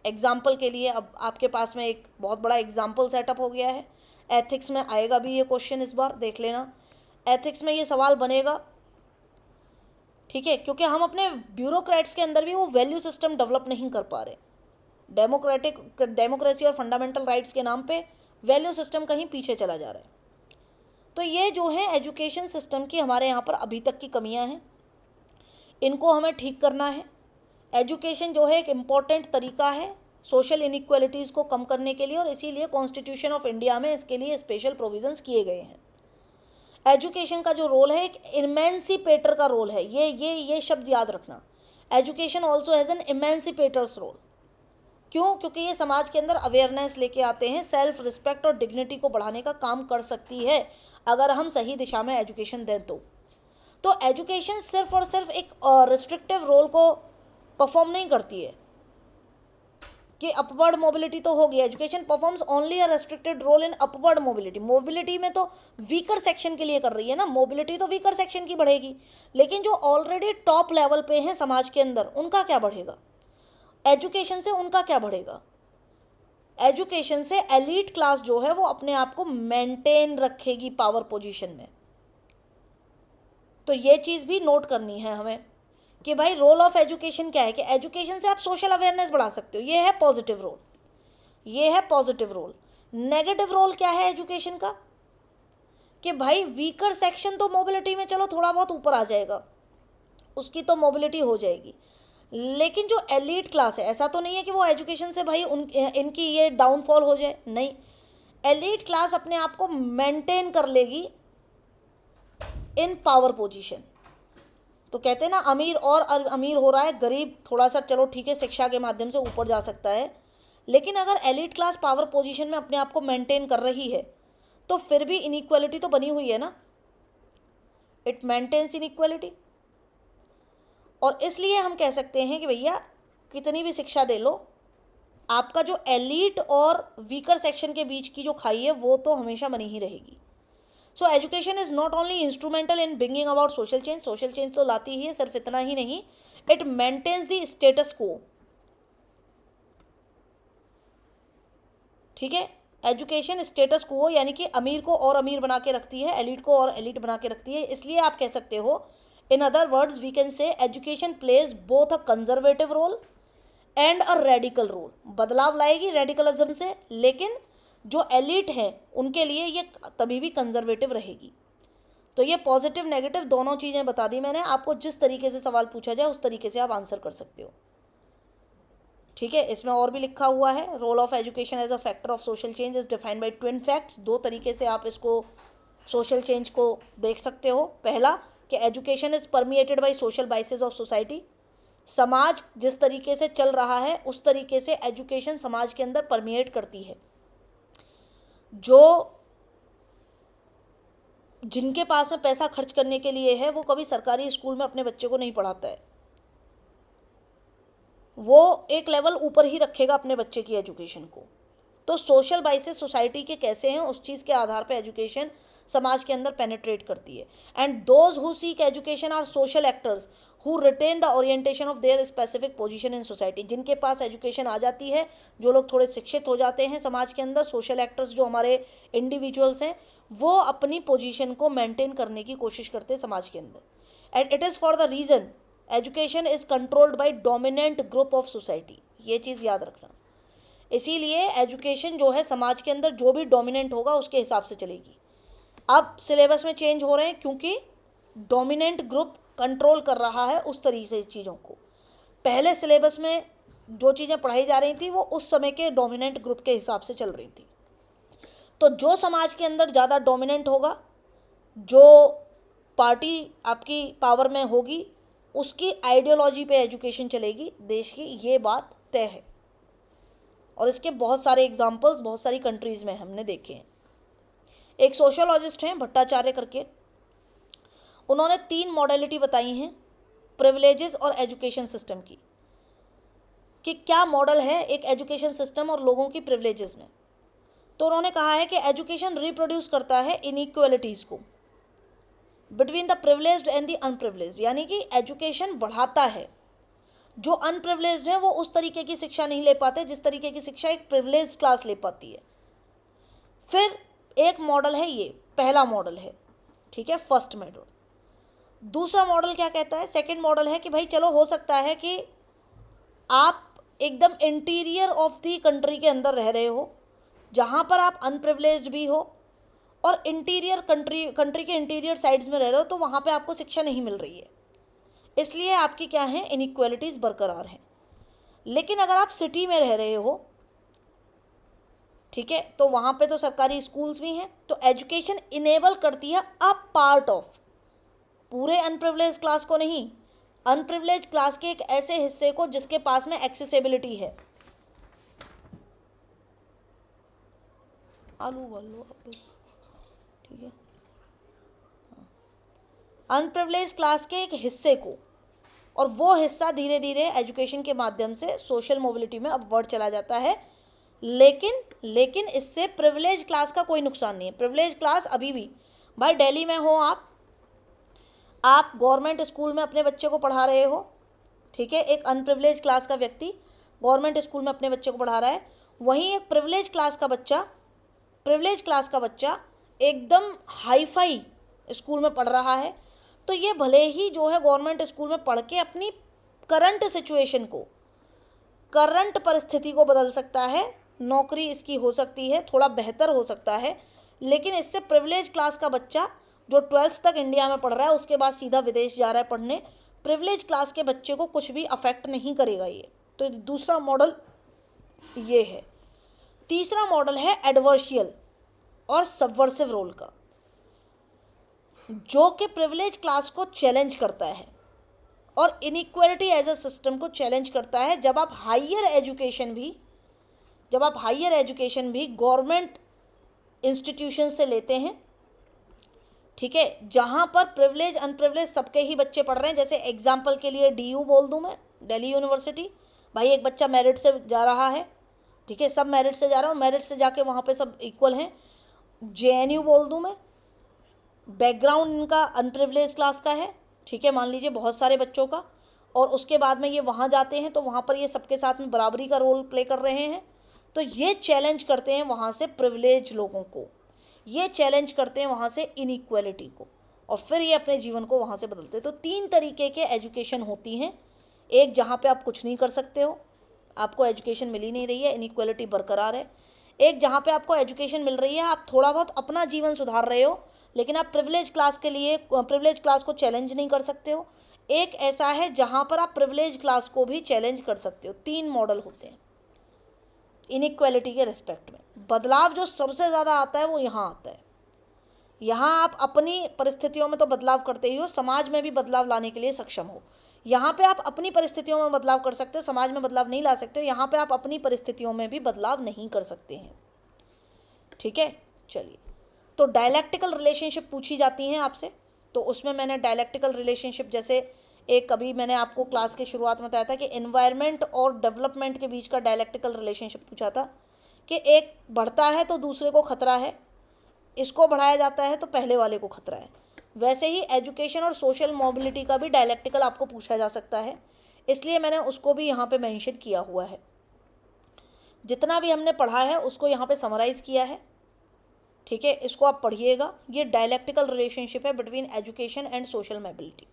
एग्जाम्पल के लिए अब आपके पास में एक बहुत बड़ा एग्जाम्पल सेटअप हो गया है, एथिक्स में आएगा भी ये क्वेश्चन, इस बार देख लेना, एथिक्स में ये सवाल बनेगा। ठीक है, क्योंकि हम अपने ब्यूरोक्रेट्स के अंदर भी वो वैल्यू सिस्टम डेवलप नहीं कर पा रहे। डेमोक्रेसी और फंडामेंटल राइट्स के नाम पे वैल्यू सिस्टम कहीं पीछे चला जा रहा है। तो ये जो है एजुकेशन सिस्टम की हमारे यहाँ पर अभी तक की कमियाँ हैं, इनको हमें ठीक करना है। एजुकेशन जो है एक इम्पॉर्टेंट तरीका है सोशल इनइक्वालिटीज़ को कम करने के लिए, और इसीलिए कॉन्स्टिट्यूशन ऑफ इंडिया में इसके लिए स्पेशल प्रोविजंस किए गए हैं। एजुकेशन का जो रोल है एक इमेंसिपेटर का रोल है, ये शब्द याद रखना। Education also has an emancipators role. क्यों? क्योंकि ये समाज के अंदर अवेयरनेस लेके आते हैं, सेल्फ रिस्पेक्ट और डिग्निटी को बढ़ाने का काम कर सकती है अगर हम सही दिशा में एजुकेशन दें तो एजुकेशन सिर्फ और सिर्फ एक रिस्ट्रिक्टिव रोल को परफॉर्म नहीं करती है कि अपवर्ड मोबिलिटी तो होगी। Education performs only a restricted role in upward mobility. Mobility में तो वीकर सेक्शन के लिए कर रही है ना, मोबिलिटी तो वीकर सेक्शन की बढ़ेगी, लेकिन जो ऑलरेडी टॉप लेवल पे हैं समाज के अंदर उनका क्या बढ़ेगा? एजुकेशन से उनका क्या बढ़ेगा? एजुकेशन से एलीट क्लास जो है वो अपने आप को मेंटेन रखेगी पावर पोजीशन में। तो ये चीज़ भी नोट करनी है हमें कि भाई रोल ऑफ एजुकेशन क्या है, कि एजुकेशन से आप सोशल अवेयरनेस बढ़ा सकते हो, ये है पॉजिटिव रोल, ये है पॉजिटिव रोल। नेगेटिव रोल क्या है एजुकेशन का? कि भाई वीकर सेक्शन तो मोबिलिटी में चलो थोड़ा बहुत ऊपर आ जाएगा, उसकी तो मोबिलिटी हो जाएगी, लेकिन जो एलीट क्लास है ऐसा तो नहीं है कि वो एजुकेशन से भाई इनकी ये डाउनफॉल हो जाए, नहीं। एलीट क्लास अपने आप को मेंटेन कर लेगी इन पावर पोजीशन। तो कहते हैं ना अमीर और अमीर हो रहा है, गरीब थोड़ा सा चलो ठीक है शिक्षा के माध्यम से ऊपर जा सकता है, लेकिन अगर एलीट क्लास पावर पोजीशन में अपने आप को मेंटेन कर रही है तो फिर भी इनइक्वालिटी तो बनी हुई है ना, इट मेंटेन्स इनइक्वालिटी। और इसलिए हम कह सकते हैं कि भैया कितनी भी शिक्षा दे लो, आपका जो एलीट और वीकर सेक्शन के बीच की जो खाई है वो तो हमेशा बनी ही रहेगी। So education is not only instrumental in bringing about social change तो लाती ही है, सिर्फ इतना ही नहीं, इट मेंटेन्स द स्टेटस को। ठीक है, एजुकेशन स्टेटस को यानी कि अमीर को और अमीर बना के रखती है, एलिट को और एलिट बना के रखती है। इसलिए आप कह सकते हो, in other words we can say education plays both a conservative role and a radical role. बदलाव लाएगी रेडिकलिज्म से, लेकिन जो एलिट हैं उनके लिए ये तभी भी कंजर्वेटिव रहेगी। तो ये पॉजिटिव नेगेटिव दोनों चीज़ें बता दी मैंने आपको। जिस तरीके से सवाल पूछा जाए उस तरीके से आप आंसर कर सकते हो। ठीक है, इसमें और भी लिखा हुआ है, role of education as a factor of social change is defined by twin facts. दो तरीके से आप इसको सोशल चेंज को देख सकते हो। पहला कि education is permeated by social biases of society. समाज जिस तरीके से चल रहा है उस तरीके से एजुकेशन समाज के अंदर परमिएट करती है। जो जिनके पास में पैसा खर्च करने के लिए है वो कभी सरकारी स्कूल में अपने बच्चे को नहीं पढ़ाता है, वो एक लेवल ऊपर ही रखेगा अपने बच्चे की एजुकेशन को। तो सोशल बाइसेस सोसाइटी के कैसे हैं उस चीज़ के आधार पर एजुकेशन समाज के अंदर पेनिट्रेट करती है। And those who seek education are social actors who retain the orientation of their specific position in society. जिनके पास एजुकेशन आ जाती है, जो लोग थोड़े शिक्षित हो जाते हैं समाज के अंदर, सोशल एक्टर्स जो हमारे इंडिविजुअल्स हैं, वो अपनी पोजीशन को मेंटेन करने की कोशिश करते हैं समाज के अंदर। And it is for the reason education is controlled by dominant group of society. ये चीज़ याद रखना। इसीलिए एजुकेशन जो है समाज के अंदर जो भी डोमिनेंट होगा उसके हिसाब से चलेगी। अब सिलेबस में चेंज हो रहे हैं क्योंकि डोमिनेंट ग्रुप कंट्रोल कर रहा है उस तरीके से चीज़ों को। पहले सिलेबस में जो चीज़ें पढ़ाई जा रही थी वो उस समय के डोमिनेंट ग्रुप के हिसाब से चल रही थी। तो जो समाज के अंदर ज़्यादा डोमिनेंट होगा, जो पार्टी आपकी पावर में होगी, उसकी आइडियोलॉजी पे एजुकेशन चलेगी देश की, ये बात तय है। और इसके बहुत सारे एग्जाम्पल्स बहुत सारी कंट्रीज़ में हमने देखे हैं। एक सोशियोलॉजिस्ट हैं भट्टाचार्य करके, उन्होंने 3 मॉडलिटी बताई हैं प्रिविलेजेस और एजुकेशन सिस्टम की, कि क्या मॉडल है एक एजुकेशन सिस्टम और लोगों की प्रिविलेजेस में। तो उन्होंने कहा है कि एजुकेशन रिप्रोड्यूस करता है इनइक्वालिटीज़ को between the privileged and the unprivileged. यानी कि एजुकेशन बढ़ाता है, जो अनप्रिविलेज्ड हैं वो उस तरीके की शिक्षा नहीं ले पाते जिस तरीके की शिक्षा एक प्रिविलेज्ड क्लास ले पाती है। फिर एक मॉडल है, ये पहला मॉडल है, ठीक है, फर्स्ट मॉडल। दूसरा मॉडल क्या कहता है, सेकंड मॉडल है कि भाई चलो हो सकता है कि आप एकदम इंटीरियर ऑफ द कंट्री के अंदर रह रहे हो, जहाँ पर आप अनप्रिविलेज्ड भी हो, और इंटीरियर कंट्री के इंटीरियर साइड्स में रह रहे हो, तो वहाँ पे आपको शिक्षा नहीं मिल रही है, इसलिए आपकी क्या है, इनइक्वालिटीज़ बरकरार हैं। लेकिन अगर आप सिटी में रह रहे हो ठीक है, तो वहाँ पे तो सरकारी स्कूल्स भी हैं। तो एजुकेशन इनेबल करती है अ पार्ट ऑफ, पूरे अनप्रिविलेज क्लास को नहीं, अनप्रिविलेज क्लास के एक ऐसे हिस्से को जिसके पास में एक्सेसिबिलिटी है। आलू उबाल लो आप बस, ठीक है। अनप्रिविलेज क्लास के एक हिस्से को, और वो हिस्सा धीरे धीरे एजुकेशन के माध्यम से सोशल मोबिलिटी में अपवर्ड चला जाता है। लेकिन इससे प्रिविलेज क्लास का कोई नुकसान नहीं है। प्रिविलेज क्लास अभी भी, भाई दिल्ली में हो आप गवर्नमेंट स्कूल में अपने बच्चे को पढ़ा रहे हो, ठीक है, एक अनप्रिविलेज क्लास का व्यक्ति गवर्नमेंट स्कूल में अपने बच्चे को पढ़ा रहा है, वहीं एक प्रिविलेज क्लास का बच्चा एकदम हाईफाई स्कूल में पढ़ रहा है। तो ये भले ही जो है गवर्नमेंट स्कूल में पढ़ के अपनी करंट सिचुएशन को, करंट परिस्थिति को बदल सकता है, नौकरी इसकी हो सकती है, थोड़ा बेहतर हो सकता है, लेकिन इससे प्रिविलेज क्लास का बच्चा जो 12th तक इंडिया में पढ़ रहा है उसके बाद सीधा विदेश जा रहा है पढ़ने, प्रिविलेज क्लास के बच्चे को कुछ भी अफेक्ट नहीं करेगा ये। तो दूसरा मॉडल ये है। तीसरा मॉडल है एडवर्शियल और सबवर्सिव रोल का, जो कि प्रिविलेज क्लास को चैलेंज करता है और इनइक्वालिटी एज अ सिस्टम को चैलेंज करता है। जब आप हायर एजुकेशन भी गवर्नमेंट इंस्टीट्यूशन से लेते हैं, ठीक है, जहाँ पर प्रिविलेज अनप्रिविलेज सबके ही बच्चे पढ़ रहे हैं। जैसे एग्जाम्पल के लिए DU बोल दूँ मैं, दिल्ली यूनिवर्सिटी, भाई एक बच्चा मेरिट से जा रहा है, ठीक है, सब मेरिट से जा रहा हूँ, मेरिट से जाके वहाँ पे सब इक्वल हैं। JNU बोल दूँ मैं, बैकग्राउंड इनका अनप्रिविलेज क्लास का है, ठीक है, मान लीजिए बहुत सारे बच्चों का, और उसके बाद में ये वहाँ जाते हैं तो वहाँ पर ये सबके साथ में बराबरी का रोल प्ले कर रहे हैं। तो ये चैलेंज करते हैं वहाँ से प्रिविलेज लोगों को, ये चैलेंज करते हैं वहाँ से इनइक्वालिटी को, और फिर ये अपने जीवन को वहाँ से बदलते हैं। तो 3 तरीके के एजुकेशन होती हैं। एक जहाँ पे आप कुछ नहीं कर सकते हो, आपको एजुकेशन मिल ही नहीं रही है, इनइक्वालिटी बरकरार है। एक जहाँ पे आपको एजुकेशन मिल रही है, आप थोड़ा बहुत अपना जीवन सुधार रहे हो, लेकिन आप प्रिविलेज क्लास को चैलेंज नहीं कर सकते हो। एक ऐसा है जहाँ पर आप प्रिविलेज क्लास को भी चैलेंज कर सकते हो। 3 मॉडल होते हैं इनइक्वालिटी के रिस्पेक्ट में। बदलाव जो सबसे ज़्यादा आता है वो यहाँ आता है। यहाँ आप अपनी परिस्थितियों में तो बदलाव करते ही हो, समाज में भी बदलाव लाने के लिए सक्षम हो। यहाँ पे आप अपनी परिस्थितियों में बदलाव कर सकते हो, समाज में बदलाव नहीं ला सकते हो। यहाँ पे आप अपनी परिस्थितियों में भी बदलाव नहीं कर सकते हैं, ठीक है। चलिए, तो डायलैक्टिकल रिलेशनशिप पूछी जाती हैं आपसे, तो उसमें मैंने डायलैक्टिकल रिलेशनशिप, जैसे एक अभी मैंने आपको क्लास के शुरुआत में बताया था कि एनवायरनमेंट और डेवलपमेंट के बीच का डायलैक्टिकल रिलेशनशिप पूछा था कि एक बढ़ता है तो दूसरे को खतरा है, इसको बढ़ाया जाता है तो पहले वाले को खतरा है। वैसे ही एजुकेशन और सोशल मोबिलिटी का भी डायलैक्टिकल आपको पूछा जा सकता है, इसलिए मैंने उसको भी यहाँ पे मेंशन किया हुआ है। जितना भी हमने पढ़ा है उसको यहाँ पे समराइज़ किया है, ठीक है, इसको आप पढ़िएगा। ये डायलैक्टिकल रिलेशनशिप है between education and social mobility.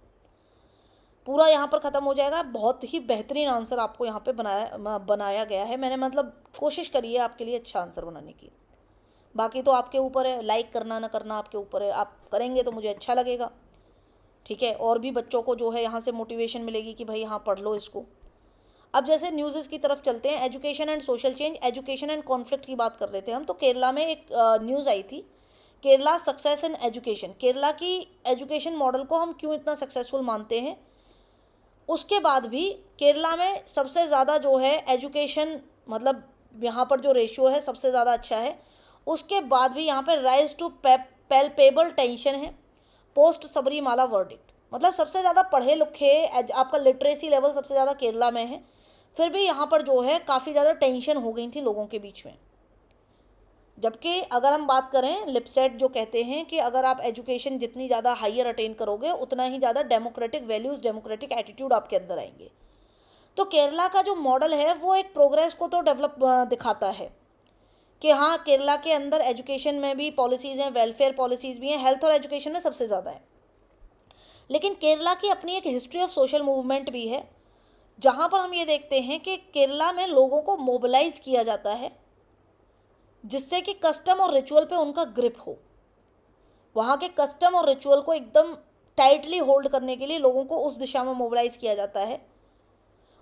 पूरा यहाँ पर ख़त्म हो जाएगा। बहुत ही बेहतरीन आंसर आपको यहाँ पे बनाया गया है मैंने, मतलब कोशिश करी है आपके लिए अच्छा आंसर बनाने की। बाकी तो आपके ऊपर है, लाइक करना ना करना आपके ऊपर है। आप करेंगे तो मुझे अच्छा लगेगा, ठीक है, और भी बच्चों को जो है यहाँ से मोटिवेशन मिलेगी कि भाई हाँ पढ़ लो इसको। अब जैसे न्यूज़ की तरफ चलते हैं, education and social change, education and conflict की बात कर रहे थे हम। तो केरला में एक न्यूज़ आई थी, Kerala success in education. Kerala की एजुकेशन मॉडल को हम क्यों इतना सक्सेसफुल मानते हैं, उसके बाद भी केरला में सबसे ज़्यादा जो है एजुकेशन, मतलब यहाँ पर जो रेशियो है सबसे ज़्यादा अच्छा है। उसके बाद भी यहाँ पर राइज टू पैल्पेबल टेंशन है पोस्ट सबरीमाला वर्डिक्ट, मतलब सबसे ज़्यादा पढ़े लिखे, आपका लिटरेसी लेवल सबसे ज़्यादा केरला में है, फिर भी यहाँ पर जो है काफ़ी ज़्यादा टेंशन हो गई थी लोगों के बीच में। जबकि अगर हम बात करें लिपसेट जो कहते हैं कि अगर आप एजुकेशन जितनी ज़्यादा हायर अटेन करोगे उतना ही ज़्यादा डेमोक्रेटिक वैल्यूज़, डेमोक्रेटिक एटीट्यूड आपके अंदर आएंगे। तो केरला का जो मॉडल है वो एक प्रोग्रेस को तो डेवलप दिखाता है कि हाँ केरला के अंदर एजुकेशन में भी पॉलिसीज़ हैं, वेलफेयर पॉलिसीज़ भी हैं, हेल्थ और एजुकेशन में सबसे ज़्यादा है। लेकिन केरला की अपनी एक हिस्ट्री ऑफ सोशल मूवमेंट भी है, जहाँ पर हम ये देखते हैं कि केरला में लोगों को मोबिलाइज़ किया जाता है जिससे कि कस्टम और रिचुअल पे उनका ग्रिप हो। वहाँ के कस्टम और रिचुअल को एकदम टाइटली होल्ड करने के लिए लोगों को उस दिशा में मोबिलाइज़ किया जाता है।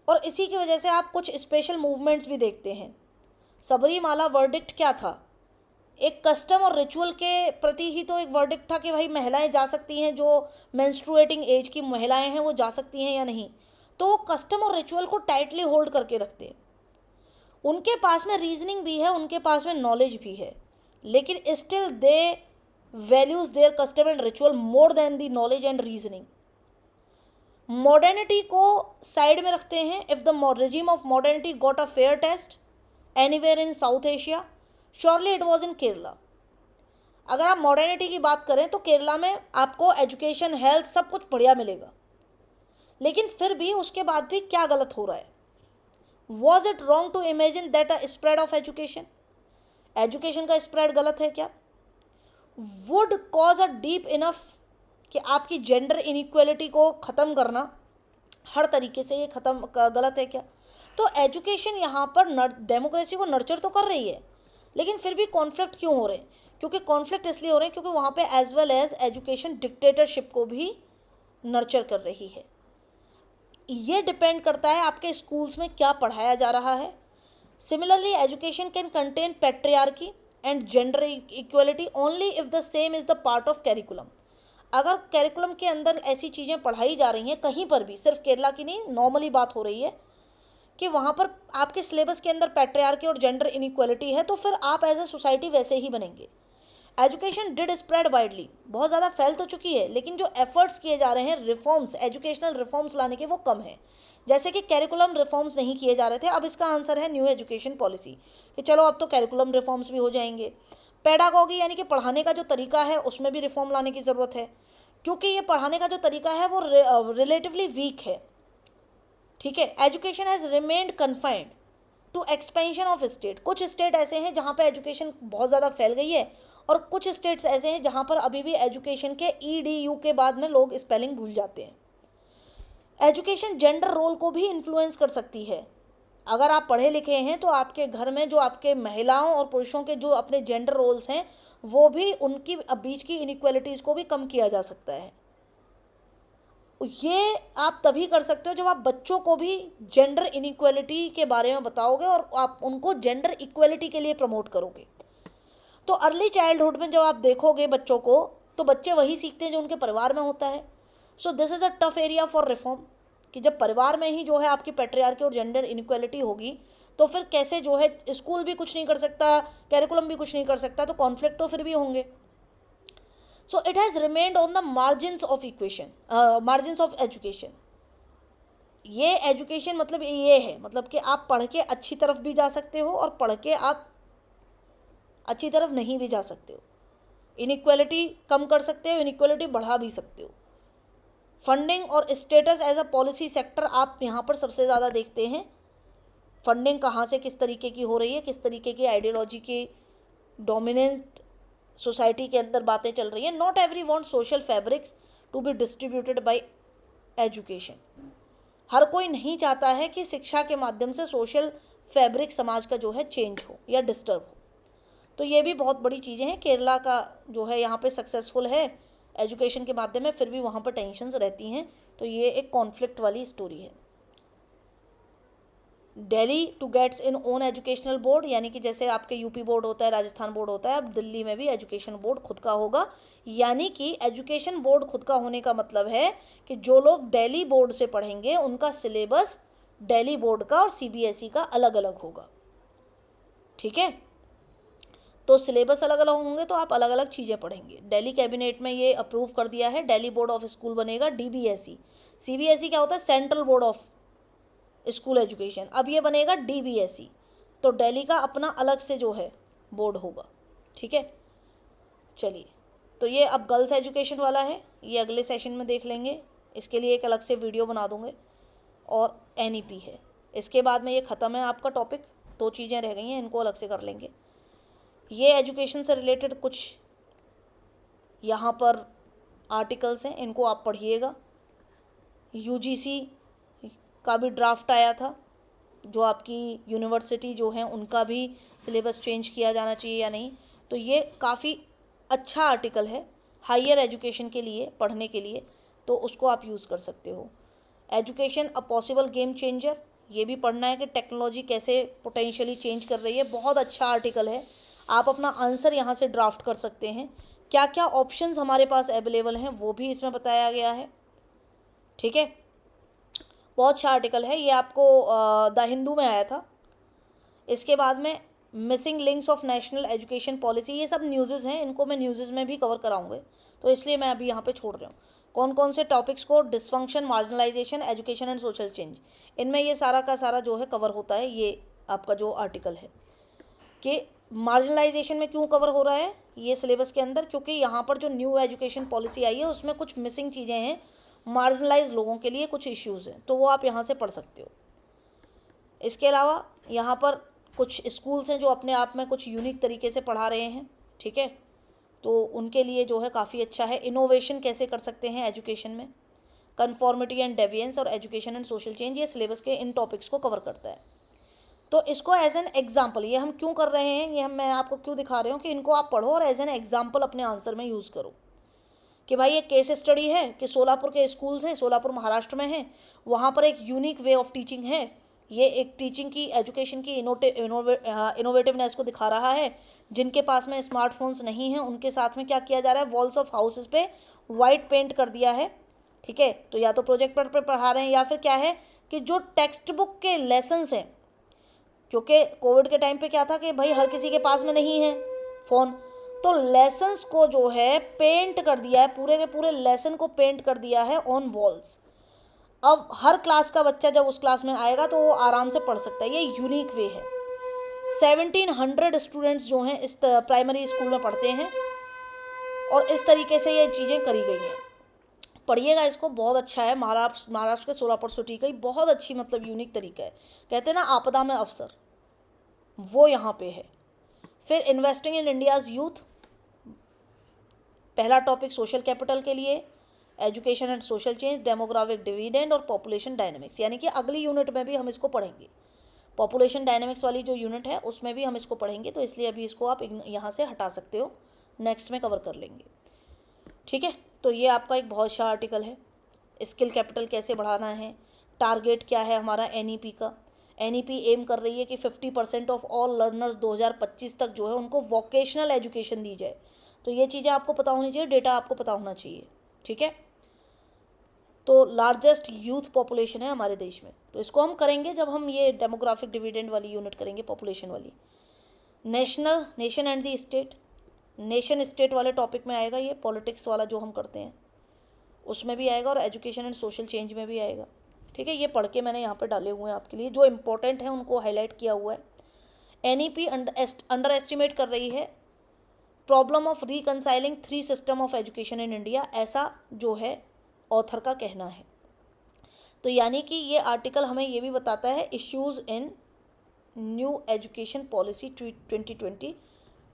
और इसी की वजह से आप कुछ स्पेशल मूवमेंट्स भी देखते हैं। सबरीमाला वर्डिक्ट क्या था? एक कस्टम और रिचुअल के प्रति ही तो एक वर्डिक्ट था कि भाई महिलाएं जा सकती हैं, जो मेंस्ट्रुएटिंग एज की महिलाएं हैं वो जा सकती हैं या नहीं। तो वो कस्टम और रिचुअल को टाइटली होल्ड करके रखते हैं। उनके पास में रीजनिंग भी है, उनके पास में नॉलेज भी है, लेकिन still they values their custom and ritual more than the knowledge and reasoning. Modernity को साइड में रखते हैं। If the regime of modernity got a fair test anywhere in South Asia, surely it was in Kerala. अगर आप modernity की बात करें तो केरला में आपको एजुकेशन, हेल्थ सब कुछ बढ़िया मिलेगा, लेकिन फिर भी उसके बाद भी क्या गलत हो रहा है? Was it wrong to imagine that a spread of education, education का स्प्रेड गलत है क्या? Would cause a deep enough कि आपकी जेंडर इनइक्वलिटी को ख़त्म करना हर तरीके से ये ख़त्म गलत है क्या? तो एजुकेशन यहाँ पर डेमोक्रेसी को नर्चर तो कर रही है, लेकिन फिर भी कॉन्फ्लिक्ट क्यों हो रहे हैं? क्योंकि कॉन्फ्लिक्ट इसलिए हो रहे हैं क्योंकि वहाँ पे as well as education dictatorship को भी नर्चर कर रही है। ये डिपेंड करता है आपके स्कूल्स में क्या पढ़ाया जा रहा है। Similarly education can contain patriarchy and gender equality only if the same is the part of curriculum. अगर कैरिकुलम के अंदर ऐसी चीज़ें पढ़ाई जा रही हैं कहीं पर भी, सिर्फ केरला की नहीं, नॉर्मली बात हो रही है कि वहाँ पर आपके सिलेबस के अंदर पैट्रियार्की और जेंडर इनइक्वलिटी है, तो फिर आप एज ए सोसाइटी वैसे ही बनेंगे। एजुकेशन डिड स्प्रेड वाइडली, बहुत ज़्यादा फैल तो चुकी है, लेकिन जो एफर्ट्स किए जा रहे हैं रिफॉर्म्स, एजुकेशनल रिफॉर्म्स लाने के, वो कम है। जैसे कि कैरिकुलम रिफॉर्म्स नहीं किए जा रहे थे, अब इसका आंसर है न्यू एजुकेशन पॉलिसी कि चलो अब तो कैरिकुलम रिफॉर्म्स भी हो जाएंगे। पेडागॉगी यानी कि पढ़ाने का जो तरीका है उसमें भी रिफॉर्म लाने की ज़रूरत है, क्योंकि ये पढ़ाने का जो तरीका है वो रिलेटिवली वीक है। ठीक है। Education has remained confined to expansion of state. कुछ स्टेट ऐसे हैं जहाँ पे एजुकेशन बहुत ज़्यादा फैल गई है, और कुछ स्टेट्स ऐसे हैं जहाँ पर अभी भी एजुकेशन के EDU के बाद में लोग स्पेलिंग भूल जाते हैं। एजुकेशन जेंडर रोल को भी इन्फ्लुएंस कर सकती है। अगर आप पढ़े लिखे हैं तो आपके घर में जो आपके महिलाओं और पुरुषों के जो अपने जेंडर रोल्स हैं वो भी, उनकी बीच की इनइक्वालिटीज़ को भी कम किया जा सकता है। ये आप तभी कर सकते हो जब आप बच्चों को भी जेंडर इनइक्वालिटी के बारे में बताओगे और आप उनको जेंडर इक्वालिटी के लिए प्रमोट करोगे। तो अर्ली चाइल्डहुड में जब आप देखोगे बच्चों को, तो बच्चे वही सीखते हैं जो उनके परिवार में होता है। So this is a tough area for reform, कि जब परिवार में ही जो है आपकी पैट्रियार्की और जेंडर इनइक्वालिटी होगी, तो फिर कैसे जो है स्कूल भी कुछ नहीं कर सकता, कैरिकुलम भी कुछ नहीं कर सकता, तो कॉन्फ्लिक्ट तो फिर भी होंगे। So it has remained on the margins of equation, margins of education. ये एजुकेशन मतलब ये है, मतलब कि आप पढ़ के अच्छी तरफ भी जा सकते हो और पढ़ के आप अच्छी तरफ नहीं भी जा सकते हो। इनइक्वालिटी कम कर सकते हो, इनइक्वालिटी बढ़ा भी सकते हो। फंडिंग और status as a policy sector आप यहाँ पर सबसे ज़्यादा देखते हैं। फंडिंग कहाँ से किस तरीके की हो रही है, किस तरीके की आइडियोलॉजी की डोमिनेंट सोसाइटी के अंदर बातें चल रही हैं। Not every want social fabrics to be distributed by education. हर कोई नहीं चाहता है कि शिक्षा के माध्यम से सोशल फैब्रिक समाज का जो है चेंज हो या डिस्टर्ब हो। तो ये भी बहुत बड़ी चीज़ें हैं। केरला का जो है यहाँ पे सक्सेसफुल है एजुकेशन के माध्यम में, फिर भी वहाँ पर टेंशन्स रहती हैं। तो ये एक कॉन्फ्लिक्ट वाली स्टोरी है। Delhi to gets in own educational board, यानी कि जैसे आपके यूपी बोर्ड होता है, राजस्थान बोर्ड होता है, अब दिल्ली में भी एजुकेशन बोर्ड खुद का होगा। यानी कि एजुकेशन बोर्ड खुद का होने का मतलब है कि जो लोग दिल्ली बोर्ड से पढ़ेंगे उनका सिलेबस दिल्ली बोर्ड का और CBSE का अलग अलग होगा। ठीक है। तो सिलेबस अलग अलग होंगे तो आप अलग अलग चीज़ें पढ़ेंगे। दिल्ली कैबिनेट में ये अप्रूव कर दिया है, दिल्ली बोर्ड ऑफ स्कूल बनेगा DBSE। CBSE क्या होता है? Central board of school education. अब ये बनेगा DBSE। तो दिल्ली का अपना अलग से जो है बोर्ड होगा। ठीक है। चलिए, तो ये अब गर्ल्स एजुकेशन वाला है, ये अगले सेशन में देख लेंगे। इसके लिए एक अलग से वीडियो बना दूँगे। और NEP है, इसके बाद में ये ख़त्म है आपका टॉपिक। 2 चीज़ें रह गई हैं, इनको अलग से कर लेंगे। ये एजुकेशन से रिलेटेड कुछ यहाँ पर आर्टिकल्स हैं, इनको आप पढ़िएगा। UGC का भी ड्राफ्ट आया था, जो आपकी यूनिवर्सिटी जो है उनका भी सिलेबस चेंज किया जाना चाहिए या नहीं। तो ये काफ़ी अच्छा आर्टिकल है हायर एजुकेशन के लिए, पढ़ने के लिए, तो उसको आप यूज़ कर सकते हो। Education a possible game changer, ये भी पढ़ना है कि टेक्नोलॉजी कैसे पोटेंशियली चेंज कर रही है। बहुत अच्छा आर्टिकल है, आप अपना आंसर यहाँ से ड्राफ्ट कर सकते हैं। क्या क्या ऑप्शंस हमारे पास अवेलेबल हैं वो भी इसमें बताया गया है, ठीक है। बहुत अच्छा आर्टिकल है ये, आपको द हिंदू में आया था। इसके बाद में missing links of national education policy, ये सब न्यूज़ हैं, इनको मैं न्यूज़ में भी कवर कराऊंगे, तो इसलिए मैं अभी यहाँ पे छोड़ रही हूँ। कौन कौन से टॉपिक्स को, dysfunction, marginalisation, education and social change, इनमें ये सारा का सारा जो है कवर होता है। ये आपका जो आर्टिकल है कि मार्जिनलाइजेशन में क्यों कवर हो रहा है ये सिलेबस के अंदर, क्योंकि यहाँ पर जो न्यू एजुकेशन पॉलिसी आई है उसमें कुछ मिसिंग चीज़ें हैं, मार्जिनलाइज लोगों के लिए कुछ इश्यूज़ हैं, तो वो आप यहाँ से पढ़ सकते हो। इसके अलावा यहाँ पर कुछ स्कूल्स हैं जो अपने आप में कुछ यूनिक तरीके से पढ़ा रहे हैं, ठीक है, तो उनके लिए जो है काफ़ी अच्छा है। इनोवेशन कैसे कर सकते हैं एजुकेशन में, कन्फॉर्मिटी एंड डेविएंस और एजुकेशन एंड सोशल चेंज, ये सिलेबस के इन टॉपिक्स को कवर करता है। तो इसको एज एन एग्जाम्पल, ये हम क्यों कर रहे हैं, ये मैं आपको क्यों दिखा रही हूँ कि इनको आप पढ़ो और एज एन एग्जाम्पल अपने आंसर में यूज़ करो कि भाई ये केस स्टडी है कि सोलापुर के स्कूल्स हैं, सोलापुर महाराष्ट्र में हैं, वहाँ पर एक यूनिक वे ऑफ टीचिंग है, ये एक टीचिंग की, एजुकेशन की इनोवेटिवनेस को दिखा रहा है। जिनके पास में स्मार्टफोन्स नहीं हैं उनके साथ में क्या किया जा रहा है, वॉल्स ऑफ हाउसेस पे वाइट पेंट कर दिया है, ठीक है, तो या तो प्रोजेक्टर पर पढ़ा रहे हैं या फिर क्या है कि जो टेक्स्ट बुक के लेसन्स हैं, क्योंकि कोविड के टाइम पे क्या था कि भाई हर किसी के पास में नहीं है फ़ोन, तो लेसन्स को जो है पेंट कर दिया है, पूरे के पूरे लेसन को पेंट कर दिया है ऑन वॉल्स। अब हर क्लास का बच्चा जब उस क्लास में आएगा तो वो आराम से पढ़ सकता है, ये यूनिक वे है। 1700 स्टूडेंट्स जो हैं इस प्राइमरी स्कूल में पढ़ते हैं और इस तरीके से ये चीज़ें करी गई हैं। पढ़िएगा इसको, बहुत अच्छा है। महाराष्ट्र के सोलापुर सिटी का ही बहुत अच्छी, मतलब यूनिक तरीका है। कहते हैं ना आपदा में अवसर, वो यहाँ पे है। फिर इन्वेस्टिंग इन इंडियाज़ यूथ, पहला टॉपिक सोशल कैपिटल के लिए, education and social change, demographic dividend और पॉपुलेशन डायनेमिक्स, यानी कि अगली यूनिट में भी हम इसको पढ़ेंगे। पॉपुलेशन डायनेमिक्स वाली जो यूनिट है उसमें भी हम इसको पढ़ेंगे, तो इसलिए अभी इसको आप यहाँ से हटा सकते हो, नेक्स्ट में कवर कर लेंगे, ठीक है। तो ये आपका एक बहुत अच्छा आर्टिकल है। स्किल कैपिटल कैसे बढ़ाना है, टारगेट क्या है हमारा एनईपी का। एनईपी एम कर रही है कि 50% ऑफ ऑल लर्नर्स 2025 तक जो है उनको वोकेशनल एजुकेशन दी जाए, तो ये चीज़ें आपको पता होनी चाहिए, डेटा आपको पता होना चाहिए, ठीक है। तो लार्जेस्ट यूथ पॉपुलेशन है हमारे देश में, तो इसको हम करेंगे जब हम ये डेमोग्राफिक डिविडेंड वाली यूनिट करेंगे, पॉपुलेशन वाली। Nation and the state, nation state वाले टॉपिक में आएगा ये, पॉलिटिक्स वाला जो हम करते हैं उसमें भी आएगा और एजुकेशन एंड सोशल चेंज में भी आएगा, ठीक है। ये पढ़ के मैंने यहाँ पर डाले हुए हैं आपके लिए, जो इम्पोर्टेंट है उनको हाईलाइट किया हुआ है। एनईपी अंडर एस्टिमेट कर रही है problem of reconciling 3 system of education in India, ऐसा जो है ऑथर का कहना है। तो यानी कि ये आर्टिकल हमें ये भी बताता है इश्यूज़ इन न्यू एजुकेशन पॉलिसी 2020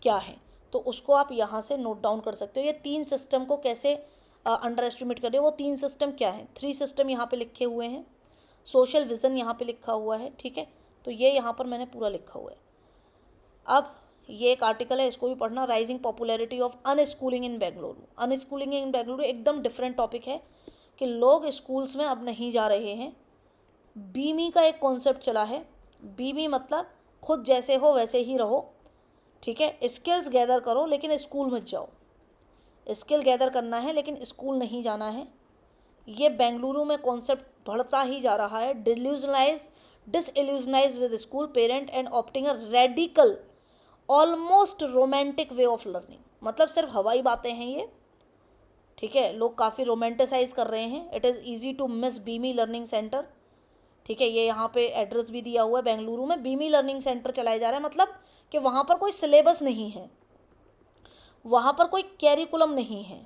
क्या है, तो उसको आप यहाँ से नोट डाउन कर सकते हो। ये 3 सिस्टम को कैसे अंडर एस्टिमेट कर रहे हो, वो 3 सिस्टम क्या है, 3 सिस्टम यहाँ पे लिखे हुए हैं, सोशल विज़न यहाँ पे लिखा हुआ है, ठीक है, तो ये यहाँ पर मैंने पूरा लिखा हुआ है। अब ये एक आर्टिकल है, इसको भी पढ़ना, rising popularity of unschooling in Bengaluru. Unschooling in Bengaluru एकदम डिफरेंट टॉपिक है कि लोग स्कूल्स में अब नहीं जा रहे हैं। बीमी का एक कॉन्सेप्ट चला है, बीमी मतलब खुद जैसे हो वैसे ही रहो, ठीक है, स्किल्स गैदर करो लेकिन स्कूल मत जाओ। स्किल गैदर करना है लेकिन स्कूल नहीं जाना है। ये बेंगलुरु में कॉन्सेप्ट बढ़ता ही जा रहा है। Disillusionise with school parent and opting a radical almost romantic way of learning, मतलब सिर्फ हवाई बातें हैं ये, ठीक है, लोग काफ़ी रोमांटिसाइज कर रहे हैं। It is easy to miss beamy learning centre, ठीक है, ये यहाँ पे एड्रेस भी दिया हुआ है। बेंगलुरु में बीमी लर्निंग सेंटर चलाए जा रहा है, मतलब कि वहाँ पर कोई सिलेबस नहीं है, वहाँ पर कोई कैरिकुलम नहीं है,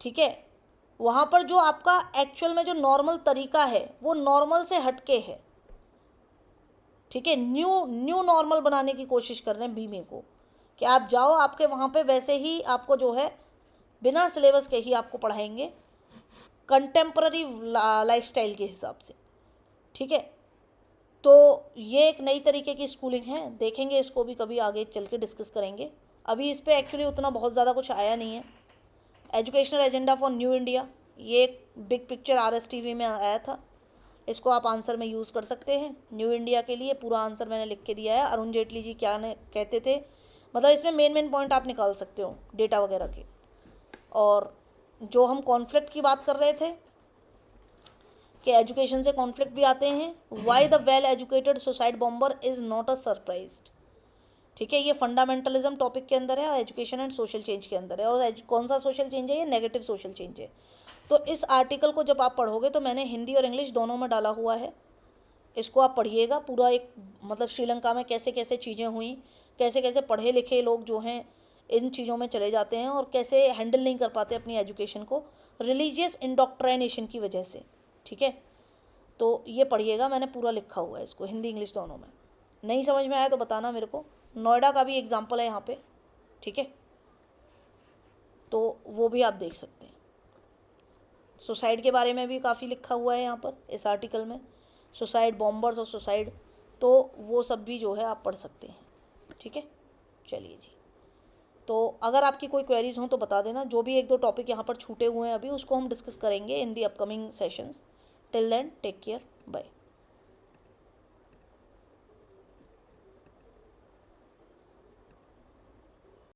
ठीक है, वहाँ पर जो आपका एक्चुअल में जो नॉर्मल तरीका है वो नॉर्मल से हटके है, ठीक है। न्यू नॉर्मल बनाने की कोशिश कर रहे हैं बीमी को, कि आप जाओ, आपके वहाँ पे वैसे ही आपको जो है बिना सिलेबस के ही आपको पढ़ाएंगे, कंटेम्प्ररी लाइफस्टाइल के हिसाब से, ठीक है। तो ये एक नई तरीके की स्कूलिंग है, देखेंगे इसको भी कभी आगे चल के डिस्कस करेंगे। अभी इस पर एक्चुअली उतना बहुत ज़्यादा कुछ आया नहीं है। Educational agenda for new India, ये एक बिग पिक्चर RSTV में आया था, इसको आप आंसर में यूज़ कर सकते हैं। न्यू इंडिया के लिए पूरा आंसर मैंने लिख के दिया है। अरुण जेटली जी क्या कहते थे, मतलब इसमें मेन पॉइंट आप निकाल सकते हो डेटा वगैरह के। और जो हम कॉन्फ्लिक्ट की बात कर रहे थे कि एजुकेशन से कॉन्फ्लिक्ट भी आते हैं, why the well educated suicide bomber is not a surprised. ठीक है, ये फंडामेंटलिज्म टॉपिक के अंदर है और एजुकेशन एंड सोशल चेंज के अंदर है। और कौन सा सोशल चेंज है, ये नेगेटिव सोशल चेंज है। तो इस आर्टिकल को जब आप पढ़ोगे तो मैंने हिंदी और इंग्लिश दोनों में डाला हुआ है, इसको आप पढ़िएगा पूरा। एक मतलब श्रीलंका में कैसे कैसे चीज़ें हुई, कैसे कैसे पढ़े लिखे लोग जो हैं इन चीज़ों में चले जाते हैं और कैसे हैंडल नहीं कर पाते अपनी एजुकेशन को रिलीजियस इंडोक्ट्राइनेशन की वजह से। ठीक है, तो ये पढ़िएगा, मैंने पूरा लिखा हुआ है इसको हिंदी इंग्लिश दोनों में। नहीं समझ में आया तो बताना मेरे को। नोएडा का भी एग्जाम्पल है यहाँ पे, ठीक है, तो वो भी आप देख सकते हैं। सुसाइड के बारे में भी काफ़ी लिखा हुआ है यहाँ पर इस आर्टिकल में, सुसाइड बॉम्बर्स और सुसाइड, तो वो सब भी जो है आप पढ़ सकते हैं। ठीक है, चलिए जी। तो अगर आपकी कोई क्वेरीज हों तो बता देना। जो भी एक दो टॉपिक यहाँ पर छूटे हुए हैं अभी, उसको हम डिस्कस करेंगे in the upcoming sessions. Till then take care, bye.